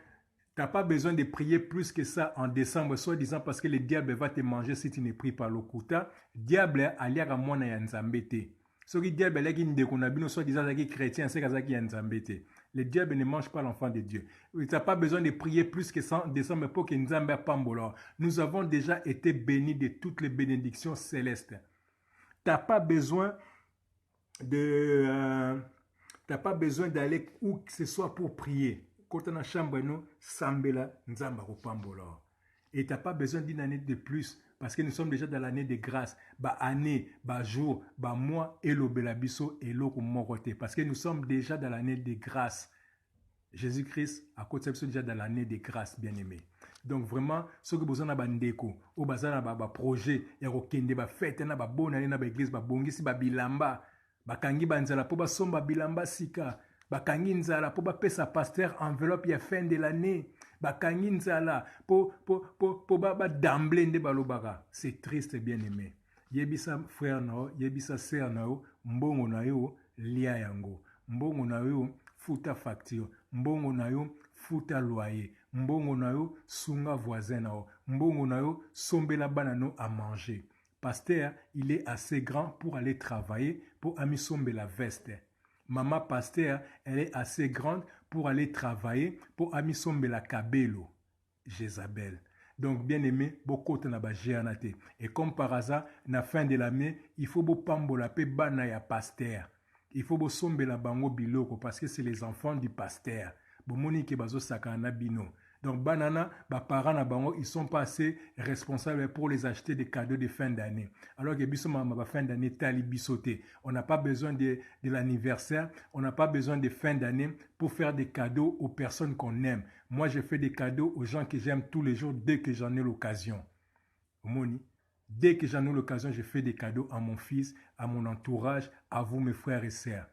tu n'as pas besoin de prier plus que ça en décembre, soit disant parce que le diable va te manger si tu ne pries pas l'okuta. Diable a l'air à moi na yanzambete. Ce qui diable est qui ne soit disant que chrétien, c'est qu'il y a yanzambete. Le diable ne mange pas l'enfant de Dieu. Tu n'as pas besoin de prier plus que ça en décembre pour que Nzambe pambolo. Nous avons déjà été bénis de toutes les bénédictions célestes. Tu n'as pas besoin de... T'as pas besoin d'aller où que ce soit pour prier. Quand tu es dans la chambre, sambela nzamba kopambola. Et t'as pas besoin d'une année de plus parce que nous sommes déjà dans l'année de grâce. Ba année, ba jour, ba mois et le belabiso et l'eau moroté. Parce que nous sommes déjà dans l'année de grâce. Jésus-Christ a côté déjà dans l'année de grâce, bien aimé. Donc vraiment, ce que vous avez bandeko, au bazar ba projet, ya kokende ba fête na ba bonne année na ba église ba bongisi ba bilamba. Bakangi banzala po basomba bilamba sika. Bakangi nzala po bapesa pasteur enveloppe ya fin de l'année. bakangi nzala po ba d'emblée nde balobaka. C'est triste, bien aimé. Yebisa frère na yo, yebisa sœur na yo, mbongo na yo lia yango. Mbongo na yo futa facture, mbongo na yo futa loyer, mbongo na yo sunga voisin na yo, mbongo na yo sombela banano à manger. Pasteur, il est assez grand pour aller travailler pour amisombe la veste. Maman pasteur, elle est assez grande pour aller travailler pour amisombe la kabelo. Jézabel. Donc, bien aimé, beaucoup de gens. Et comme par hasard, na fin de l'année, il faut beaucoup pambola pe bana ya pasteur. Il faut beaucoup sombe la bango biloko parce que c'est les enfants du pasteur. Bomoni ke bazo sakana bino. Donc, banana, parents na bango, ils sont pas assez responsables pour les acheter des cadeaux de fin d'année. Alors que biso ma fin d'année tali bisoté. On n'a pas besoin de l'anniversaire, on n'a pas besoin de fin d'année pour faire des cadeaux aux personnes qu'on aime. Moi, je fais des cadeaux aux gens que j'aime tous les jours dès que j'en ai l'occasion. Moni, dès que j'en ai l'occasion, je fais des cadeaux à mon fils, à mon entourage, à vous, mes frères et sœurs.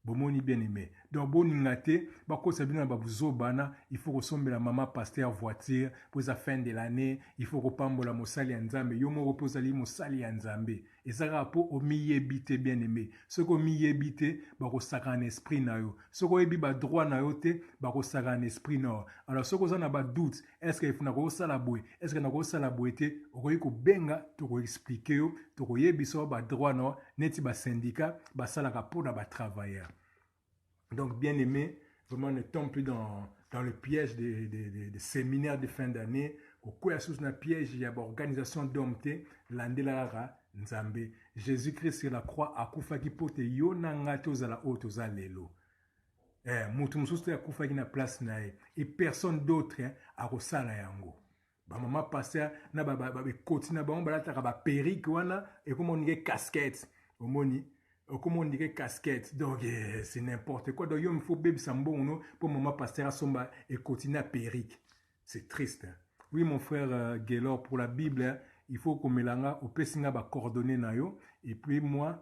Bomoni bien aimé. Donc, bon ningate, bako sabina babuzo bana, il faut ressemble la maman pasteur voiture pour la fin de l'année, il faut repambo la mosali nzambe, yomo repose ali mosali nzambe. Et ça rapport au miyebite bien aimé. Ce ko miyebite, bako saka en esprit na yo. Ce ko ebi ba droit na yo te, bako saka en esprit na yo. Alors, ce ko za na ba doute, est-ce que il faut na ko sala boy, est-ce que na ko sala boy te, oko ko benga, to ko expliquer yo, to ko yebiso ba droit na yo, neti ba syndicat, ba sala ka pour na ba travailleur. Donc, bien aimé, vraiment ne tombe plus dans le piège des séminaires de fin d'année. Au quoi sous un piège, il y a une organisation d'hommes, l'andelara nzambe. Jésus-Christ sur la croix a kufa ki pote yo nanga tozala o tozalelo. Mutu mususu ya kufa ki na place na ye. Et personne d'autre a kosala yango. Ba maman pasteur na ba koti na ba balataka ba perruque wana et comme on dit casquette. Omoni. Comme on dirait casquette, donc c'est n'importe quoi. Donc il faut bébé sambon pour maman pasteur à somba et continuer à perruque. C'est triste. Hein? Oui mon frère Gaylor, pour la Bible, hein, il faut qu'on mélange au pessinga ba coordonnées na yo. Et puis moi,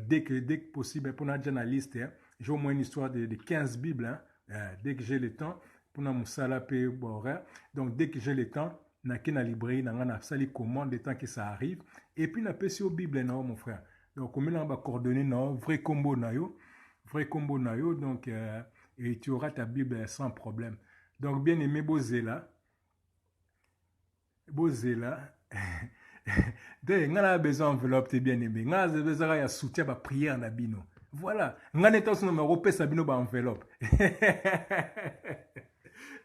dès que possible, pour notre journaliste, hein, j'ai au moins une histoire de 15 Bibles. Hein, dès que j'ai le temps, pour na musala pe boré. Donc dès que j'ai le temps, na kena librairie na ngana sali commande le temps que ça arrive. Et puis na pessi au Bible na mon frère. Donc, comme on va coordonner, vrai combo na yo, donc et tu auras ta Bible sans problème. Donc, bien aimé, Bozela, on a besoin d'enveloppe, bien aimé, on a besoin de soutien à prière na bino. Voilà, on a besoin de repérer sabino ba enveloppe.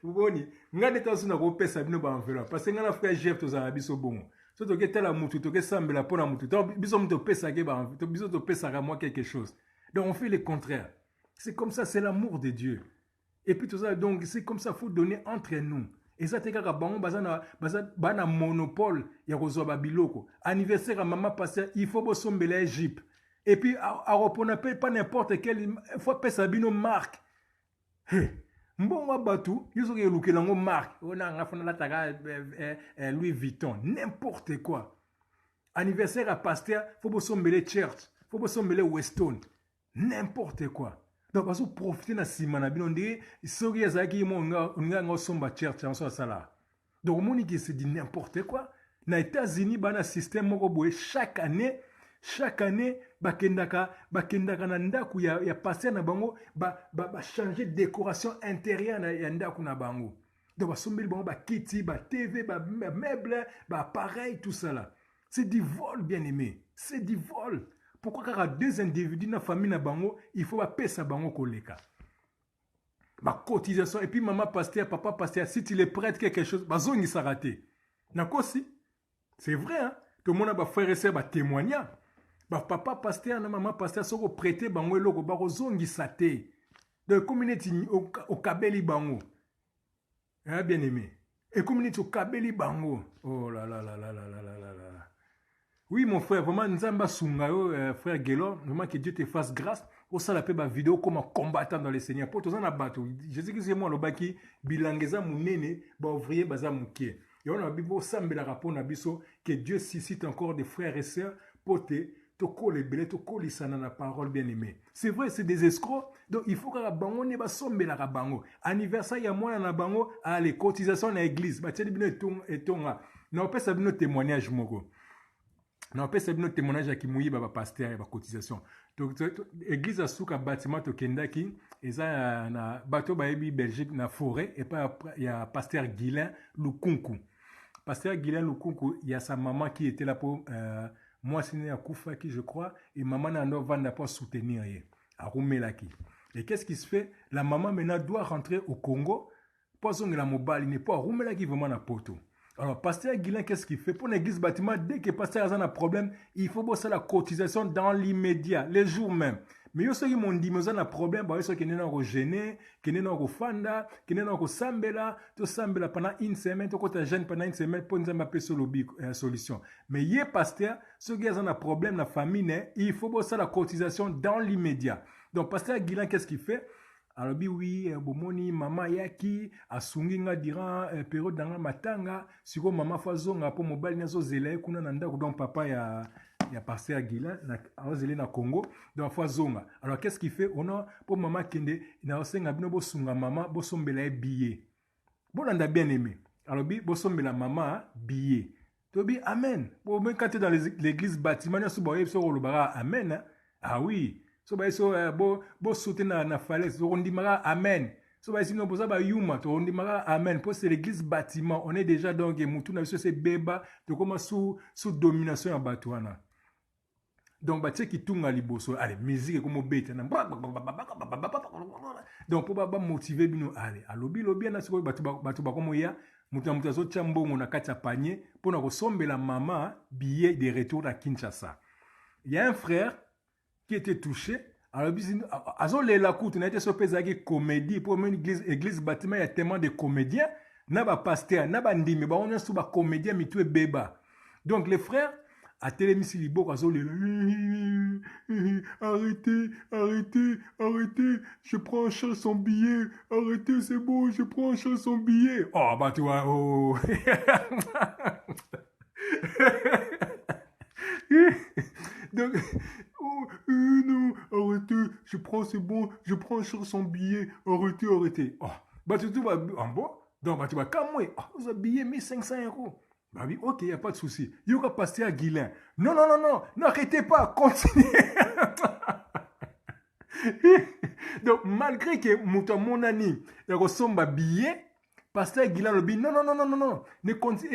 Vous voyez, on a besoin de repérer sabino ba enveloppe parce que on a frère Jeff to zarabiso bon. So toke tala mutu, toke sambela pona mutu. Biso mutu pesa geba, biso to pesa moi quelque chose. Donc on fait le contraire. C'est comme ça, c'est l'amour de Dieu. Et puis tout ça, donc c'est comme ça, faut donner entre nous. Et ça, t'es bango bana monopole ya kozoba biloko. Anniversaire à maman pasteur, il faut bosombela Égypte. Et puis à repona pas n'importe quel, faut pesa bino marque. Hey. Mbongo batu, ils ont éluqué l'ango marque. On a un Louis Vuitton, n'importe quoi. Anniversaire à pasteur, faut pas sombrer church, faut pas sombrer Weston, n'importe quoi. Donc, parce que profiter de Simana, on dit, sorry, Yazaki, on a somba church en soi ça. Donc, on dit que c'est dit n'importe quoi. Dans les États-Unis, il y a un système chaque année, bakendaka na ndaku ya passer na bango changer décoration intérieure na ndaku na bango. Donc basombeli bango kiti, TV, meuble, appareil, tout ça là. C'est du vol, bien aimé. C'est du vol. Pourquoi car deux individus na famille na bango, il faut payer sa bango koleka. Cotisation et puis maman pasteur, papa pasteur, si tu les prêtes quelque chose, bazongi ça raté. Nakosi. C'est vrai hein. Tout le monde a frère et sœur témoigner. Papa pasteur na maman pasteur soko prêter bango eloko bako zongi saté de communauté au kabeli bango bien aimé et communauté au kabeli bango oh là là là là là là là là. Oui mon frère vraiment nzamba sunga yo frère Gaylor, vraiment que Dieu te fasse grâce au sala pe ba vidéo comme combattant dans le Seigneur pour tous na bato Jésus Christ moi lo baki bilangeza munene ba ouvrier baza mukie et on a bibo sambela rapport na biso que Dieu suscite encore des frères et sœurs pour te tokole belé tokoli sana na parole bien aimé. C'est vrai, c'est des escrocs. Donc il faut que la bango ne ba sombela ka bango. Anniversaire ya mwana na bango, allez, cotisation na église, ba tshedi bino etonga. Na pesa bino témoignage moko. Na pesa bino témoignage ya kimuyi ba pasteur ya ba cotisation. Donc église a souka bâtiment to kendaki, eza na bato ba yebi Belgique na forêt et pas ya pasteur Guilain Lukunku. Pasteur Guilain Lukunku, il y a sa maman qui était là pour moi c'est né à Koufaki je crois et maman n'a pas vendre pour soutenir à Roumelaki. Et qu'est-ce qui se fait? La maman maintenant doit rentrer au Congo pour son la mobile, il n'est pas à Roumelaki vraiment na poto. Alors, pasteur Guilain, qu'est-ce qu'il fait? Pour l'église bâtiment, dès que pasteur a un problème, il faut bosser la cotisation dans l'immédiat, les jours même. Mais il y a ceux qui m'ont dit, mais on a un problème, il y a ceux qui sont gênés, qui sont fanda, qui sont sambela, tout sambela pendant une semaine, tout côté jeune pendant une semaine, pour nous appeler solution. Mais il y a pasteur, ceux qui ont un problème, la famille, il faut bosser la cotisation dans l'immédiat. Donc, pasteur Guilain, qu'est-ce qu'il fait? Alors oui, bomoni mama yaki asungi nga durant période danga matanga siko mama fazonga po mobile nazo zela kuna na ndako donc papa ya pasteur Guilain na azeli na Congo donc fazonga. Alors qu'est-ce qu'il fait? On a pour mama kende na osenga bino bo sunga mama bo sombela billet. Bon on a bien aimé. Alors bi bo sombela mama billet. To bi amen. Bon même quand tu es dans l'église bâtiment na suba so lobara amen. Hein? Ah oui. So ba so bo sauter na falaise on dit mara amen. So ba sinon pour ça ba yuma to on dit mara amen. Pour c'est l'église bâtiment, on est déjà donc mutu na biso c'est beba to comme sous domination ya batuana. Donc ba tche ki tunga liboso allez musique comme bête na donc pour ba motiver bino allez alobi na siko batu ba comme ya mutu zo chambongo na kati ya panier pour na kosombela mama billet de retour à Kinshasa. Il y a un frère qui était touché. Alors, la coute, n'a été sopesagi comédie pour une église bâtiment, il y a tellement de comédiens, n'a pas pasteur, n'a pas ndimi, on est sous ba comédien, mais tout est béba. Donc, les frères, à télémisi libo, arrêtez, je prends en charge son billet, arrêtez, c'est bon, je prends en charge son billet. Oh, bah, tu vois, oh. Donc, oh, non, arrêtez, je prends, c'est bon, je prends sur son billet, arrêtez. Oh, bah tu vas en bon, donc bah tu vas comme moi, oh, vous avez billet 1500 €. Bah oui, ok, il n'y a pas de souci. Il va passer à Guilain. Non, n'arrêtez pas, continuez. Donc, malgré que mon ami, il ressemble à billet, pasteur Guilain le dit non,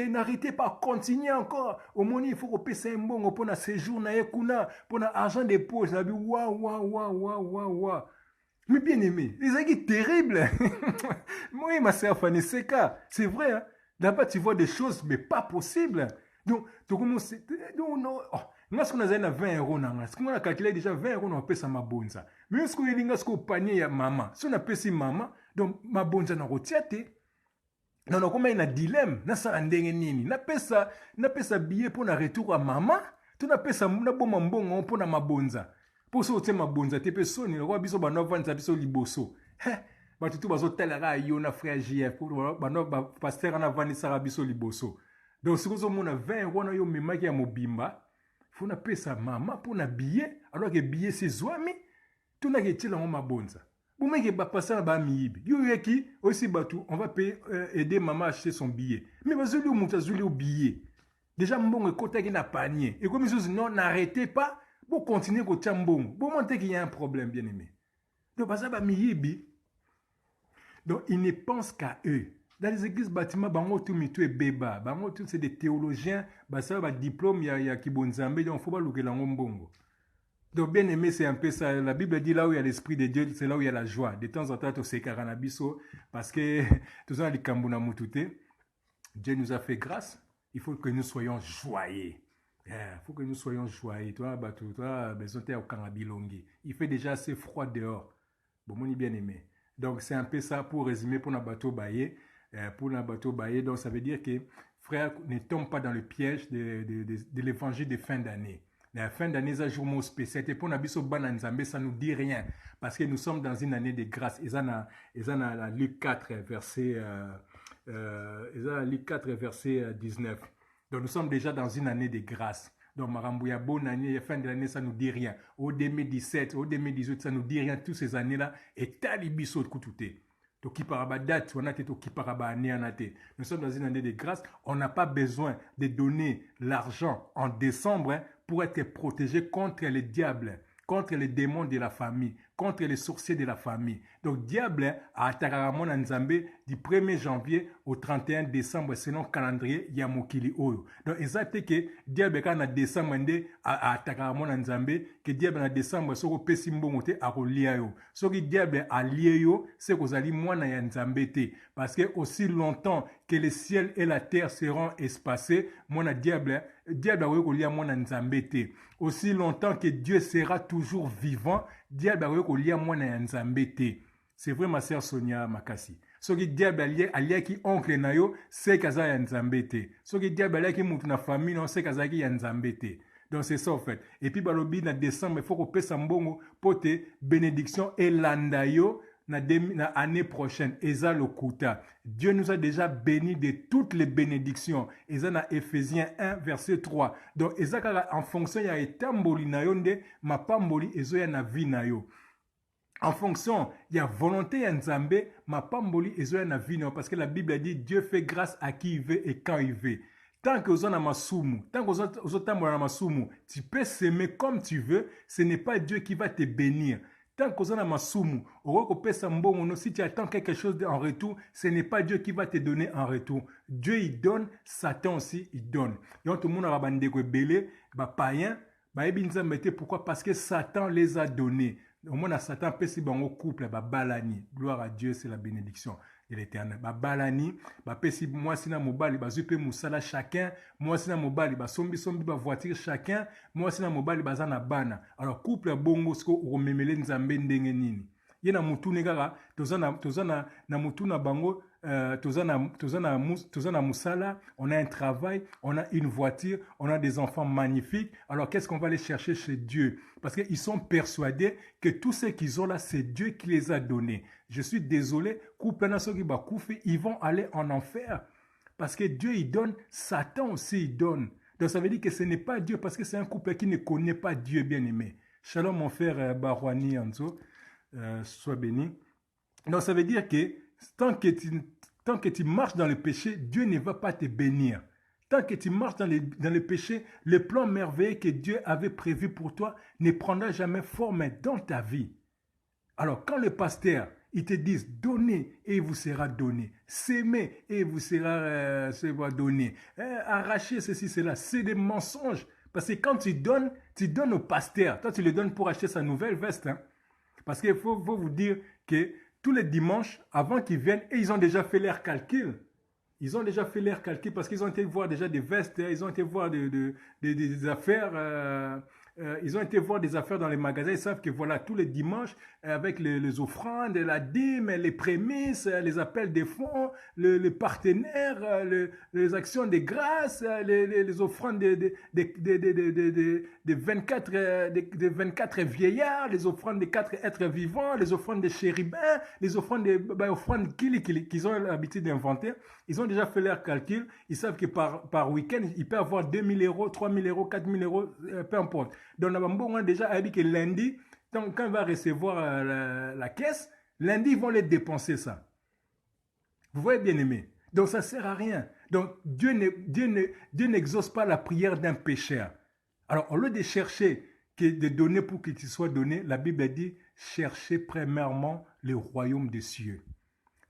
n'arrêtez pas, continuez encore. Au moins, il faut payer un bon pour un séjour, pour un argent de poche. Il dit waouh. Mais bien aimé, les amis terribles. Moi, ma sœur Fanny Seka, c'est vrai. Hein? Là-bas, tu vois des choses, mais pas possibles. Donc, tu commences. Non. Nous, ce qu'on a 20 €, ce qu'on a calculé déjà 20 €, on paye ça ma bonne. Mais ce qu'on a dit, ce qu'on a panier à maman. Si on a payé maman, donc ma bonne, on a retiré. Non, comme il y a un dilemme, na pesa billet pour un retour à maman, tu na pesa na bon mbongo pour na mabonza. Pour ça tu mabonza te personne, le roi biso ba no vendre biso liboso. Ba tutu bazo telera yo na frère JF pour ba no pasteur na vendre ça biso liboso. Donc si vous avez 20 € na yo memaki ya mobimba, faut na pesa maman pour na billet, alors que billet c'est zoami, tu na ke tila mabonza. Vous mettez pas passer à Bamibi. Qui aussi batou, on va payer aider maman à acheter son billet. Mais vas-y ou montazuli au billet. Déjà bon côté qui n'a panier. Et comme ils disent non, n'arrêtez pas pour continuer au chambon. Pour montrer qu'il y a un problème bien aimé. Donc passer à Bamibi. Donc ils ne pensent qu'à eux. Dans les églises bâtiments, bango tout mitou et béba. Bango tout c'est des théologiens, bah ça va diplôme il y a qui bon zambe donc faut pas louer la ngombongo. Donc, bien aimé, c'est un peu ça. La Bible dit là où il y a l'Esprit de Dieu, c'est là où il y a la joie. De temps en temps, tu sais, Karanabiso, parce que tout ça, les Kambuna Mutute, Dieu nous a fait grâce. Il faut que nous soyons joyeux. Il faut que nous soyons joyeux. Toi, besoin de au Kanabilongi. Il fait déjà assez froid dehors. Bon, mon bien aimé. Donc, c'est un peu ça pour résumer pour notre bateau baillé. Donc, ça veut dire que, frère, ne tombe pas dans le piège de l'évangile de fin d'année. La fin d'année, c'est un jour spécial. Et pour Nabiso Bananzambe, ça ne nous dit rien. Parce que nous sommes dans une année de grâce. Ils ont la Luc 4, verset 19. Donc nous sommes déjà dans une année de grâce. Donc, Marambouya, bonne année, fin de l'année, ça ne nous dit rien. Au 2017, au 2018, ça ne nous dit rien. Toutes ces années-là, et talibiso de Koutouté. Donc, qui paraba date, on a été qui paraba année en année. Nous sommes dans une année de grâce. On n'a pas besoin de donner l'argent en décembre pour être protégé contre les diables, contre les démons de la famille, contre les sorciers de la famille. Donc, diable a attaqué mon Nzambe du 1er janvier au 31 décembre selon le calendrier Yamokili Oyo. Donc, exactement que diable quand en décembre a attaqué mon Nzambe, que diable en décembre so ko pesi mbongote a ko lia yo. So que diable a lié yo, c'est que zali mwana ya Nzambe te. Parce que aussi longtemps que le ciel et la terre seront espacés, mon diable a ko lia mwana Nzambe te. Aussi longtemps que Dieu sera toujours vivant, diable a lia mwana ya Nzambe te. C'est vrai ma sœur Sonia Makasi. Ce qui diable alia ki oncle na yo, c'est kaza ya Nzambe te. Ce qui diable alia ki mutu na famille non, c'est kaza ki ya Nzambe te. Donc c'est ça en fait. Et puis balobi na décembre, il faut qu'on paie mbongo pour te bénédiction et landa yo na année prochaine. Eza lokuta. Dieu nous a déjà bénis de toutes les bénédictions. Eza na Ephésiens 1 verset 3. Donc eza en fonction ya etamboli na yo nde mapamboli ezo ya na vie na yo. En fonction, il y a volonté en Nzambe, ma pamboli et zoya na vie, parce que la Bible a dit Dieu fait grâce à qui il veut et quand il veut. Tant que vous en masumu, tant que vous en masumu, tu peux s'aimer comme tu veux, ce n'est pas Dieu qui va te bénir. Tant que vous en masumu, si tu attends quelque chose en retour, ce n'est pas Dieu qui va te donner en retour. Dieu il donne, Satan aussi il donne. Et tout le monde a bandé que belé, païen, pourquoi? Parce que Satan les a donnés. Au moins, Satan peut si bon couple, balani. Gloire à Dieu, c'est la bénédiction de l'éternel. Balani, si moi si na mobali, zupe musala chacun, moi si na mobali, sombi voiture chacun, moi si na mobali, zana bana. Alors, couple bongo, sko, romemele nzambe ndenge nini. Yena mutu negara, tozana na mutu na bango, tozana musala, on a un travail, on a une voiture, on a des enfants magnifiques. Alors qu'est-ce qu'on va aller chercher chez Dieu? Parce qu'ils sont persuadés que tout ce qu'ils ont là, c'est Dieu qui les a donnés. Je suis désolé, ils vont aller en enfer. Parce que Dieu, il donne, Satan aussi, il donne. Donc ça veut dire que ce n'est pas Dieu, parce que c'est un couple qui ne connaît pas Dieu bien-aimé. Shalom mon frère Barouani Anzo. Sois béni. Donc ça veut dire que tant que tu marches dans le péché, Dieu ne va pas te bénir. Tant que tu marches dans le péché, le plan merveilleux que Dieu avait prévu pour toi ne prendra jamais forme dans ta vie. Alors quand le pasteur, ils te disent donnez et il vous sera donné, s'aimer et il vous sera donné, arracher ceci, cela, c'est des mensonges. Parce que quand tu donnes au pasteur, toi tu le donnes pour acheter sa nouvelle veste, hein. Parce qu'il faut vous dire que tous les dimanches, avant qu'ils viennent, et ils ont déjà fait leur calcul. Ils ont déjà fait leur calcul parce qu'ils ont été voir déjà des vestes, ils ont été voir des affaires, ils ont été voir des affaires dans les magasins. Ils savent que voilà, tous les dimanches, avec les offrandes, la dîme, les prémices, les appels des fonds, les partenaires, les actions de grâce, les offrandes des 24 vieillards, les offrandes des 4 êtres vivants, les offrandes des chérubins, les offrandes qu'ils ont l'habitude d'inventer. Ils ont déjà fait leur calcul. Ils savent que par week-end, ils peuvent avoir 2 000 euros, 3 000 euros, 4 000 euros, peu importe. Donc, on a déjà dit que lundi, quand il va recevoir la caisse, lundi, ils vont les dépenser ça. Vous voyez, bien aimé. Donc, ça ne sert à rien. Donc, Dieu n'exauce pas la prière d'un pécheur. Alors, au lieu de chercher, de donner pour que tu sois donné, la Bible dit, cherchez premièrement le royaume des cieux.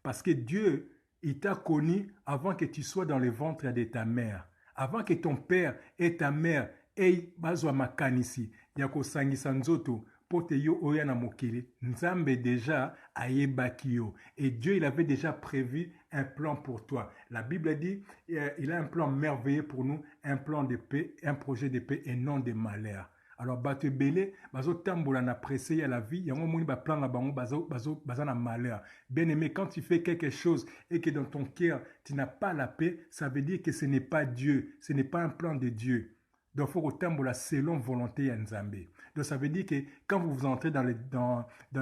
Parce que Dieu, il t'a connu avant que tu sois dans le ventre de ta mère. Avant que ton père et ta mère aient besoin de makanisi. Yako sangisa nzoto. Pote yo oya na mokili. Nzambe déjà ayebaki yo. Et Dieu, il avait déjà prévu un plan pour toi. La Bible dit, il a un plan merveilleux pour nous, un plan de paix, un projet de paix et non de malheur. Alors, bato belé, bazo tambola na pressé à la vie, yango moni ba plan na bango bazo na malheur. Bien aimé, quand tu fais quelque chose et que dans ton cœur, tu n'as pas la paix, ça veut dire que ce n'est pas Dieu, ce n'est pas un plan de Dieu. Donc, il faut tambola selon volonté ya Nzambe. Donc ça veut dire que quand vous entrez dans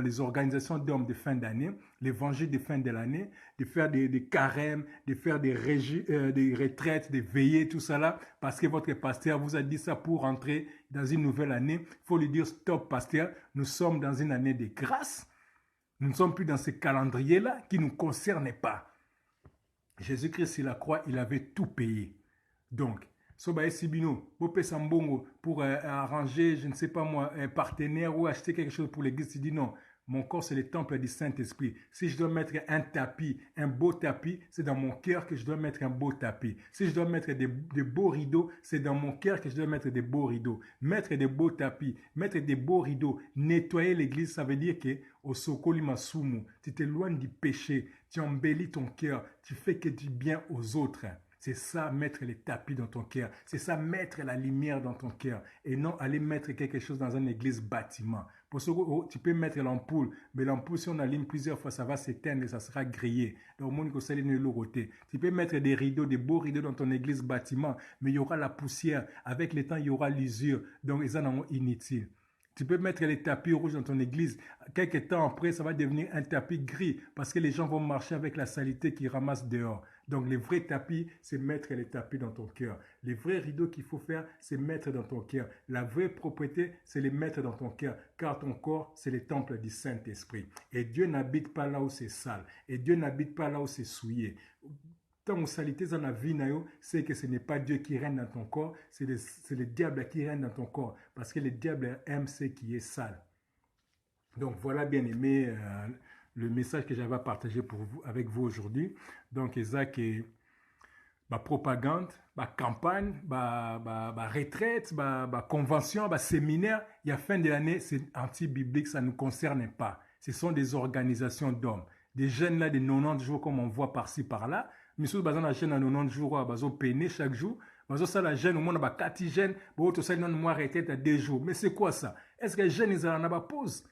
les organisations d'hommes de fin d'année, l'évangile de fin de l'année, de faire des carèmes, de faire des retraites, des veillées, tout ça là, parce que votre pasteur vous a dit ça pour entrer dans une nouvelle année, il faut lui dire stop pasteur, nous sommes dans une année de grâce, nous ne sommes plus dans ce calendrier-là qui ne nous concerne pas. Jésus-Christ sur la croix, il avait tout payé. Donc, Soba Sibino, Bopé Sambongo, pour arranger, je ne sais pas moi, un partenaire ou acheter quelque chose pour l'église, tu dis non, mon corps c'est le temple du Saint-Esprit. Si je dois mettre un tapis, un beau tapis, c'est dans mon cœur que je dois mettre un beau tapis. Si je dois mettre des beaux rideaux, c'est dans mon cœur que je dois mettre des beaux rideaux. Mettre des beaux tapis, mettre des beaux rideaux, nettoyer l'église, ça veut dire que au Sokoli Masumu, tu t'éloignes du péché, tu embellis ton cœur, tu fais que du bien aux autres. C'est ça, mettre les tapis dans ton cœur. C'est ça, mettre la lumière dans ton cœur. Et non aller mettre quelque chose dans une église bâtiment. Pour ce que tu peux mettre l'ampoule, mais l'ampoule, si on allume plusieurs fois, ça va s'éteindre et ça sera grillé. Donc, tu peux mettre des rideaux, des beaux rideaux dans ton église bâtiment, mais il y aura la poussière. Avec le temps, il y aura l'usure. Donc, ils en ont inutile. Tu peux mettre les tapis rouges dans ton église. Quelques temps après, ça va devenir un tapis gris parce que les gens vont marcher avec la saleté qu'ils ramassent dehors. Donc, les vrais tapis, c'est mettre les tapis dans ton cœur. Les vrais rideaux qu'il faut faire, c'est mettre dans ton cœur. La vraie propreté, c'est les mettre dans ton cœur. Car ton corps, c'est le temple du Saint-Esprit. Et Dieu n'habite pas là où c'est sale. Et Dieu n'habite pas là où c'est souillé. Tant salité dans la vie, c'est que ce n'est pas Dieu qui règne dans ton corps, c'est le diable qui règne dans ton corps. Parce que le diable aime ce qui est sale. Donc voilà, bien aimé, le message que j'avais à partager avec vous aujourd'hui. Donc, Isaac est ma propagande, ma campagne, ma retraite, ma convention, ma séminaire, il y a fin de l'année, c'est anti-biblique, ça ne nous concerne pas. Ce sont des organisations d'hommes. Des jeunes là de 90 jours comme on voit par-ci par-là. Mais si vous avez un jeune à 90 jours, vous avez peiné chaque jour. Vous avez la jeune, au moins, 4 jeunes, vous avez une retraite à 2 jours. Mais c'est quoi ça? Est-ce que les jeunes, ils en ont pas pause?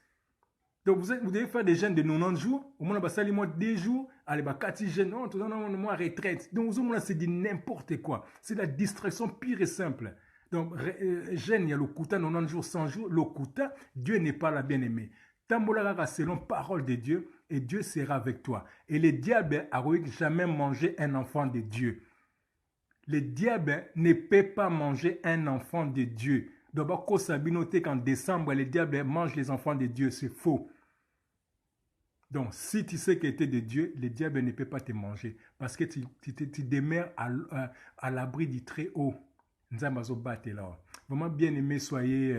Donc, vous devez faire des jeunes de 90 jours, au moins, vous avez 2 jours, allez, 4 jeunes, non, tout le monde a retraite. Donc, vous avez c'est dit n'importe quoi. C'est la distraction pire et simple. Donc, jeunes, il y a le Kuta, 90 jours, 100 jours. Le Kuta, Dieu n'est pas la bien-aimée. Tambola selon parole de Dieu, et Dieu sera avec toi. Et le diable a jamais mangé un enfant de Dieu. Le diable ne peut pas manger un enfant de Dieu. D'abord, qu'en décembre, le diable mange les enfants de Dieu, c'est faux. Donc, si tu sais que tu es de Dieu, le diable ne peut pas te manger. Parce que tu demeures à l'abri du très haut. Vraiment bien aimé, soyez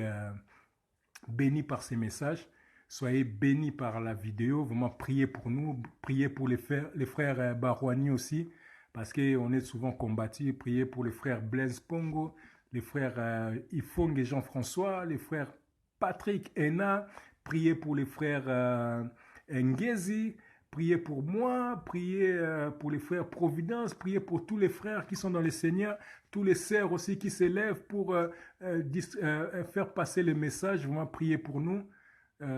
bénis par ces messages. Soyez bénis par la vidéo. Vraiment, priez pour nous. Priez pour les frères Barouani aussi. Parce qu'on est souvent combattus. Priez pour les frères Blaise Pongo, les frères Ifong et Jean-François, les frères Patrick Ena. Priez pour les frères Ngezi. Priez pour moi. Priez pour les frères Providence. Priez pour tous les frères qui sont dans le Seigneur. Tous les sœurs aussi qui s'élèvent pour faire passer le message. Vraiment, priez pour nous.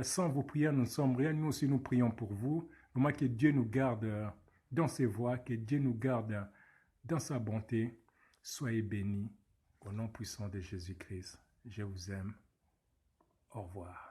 Sans vos prières, nous ne sommes rien. Nous aussi, nous prions pour vous. Vraiment que Dieu nous garde dans ses voies, que Dieu nous garde dans sa bonté. Soyez bénis au nom puissant de Jésus-Christ. Je vous aime. Au revoir.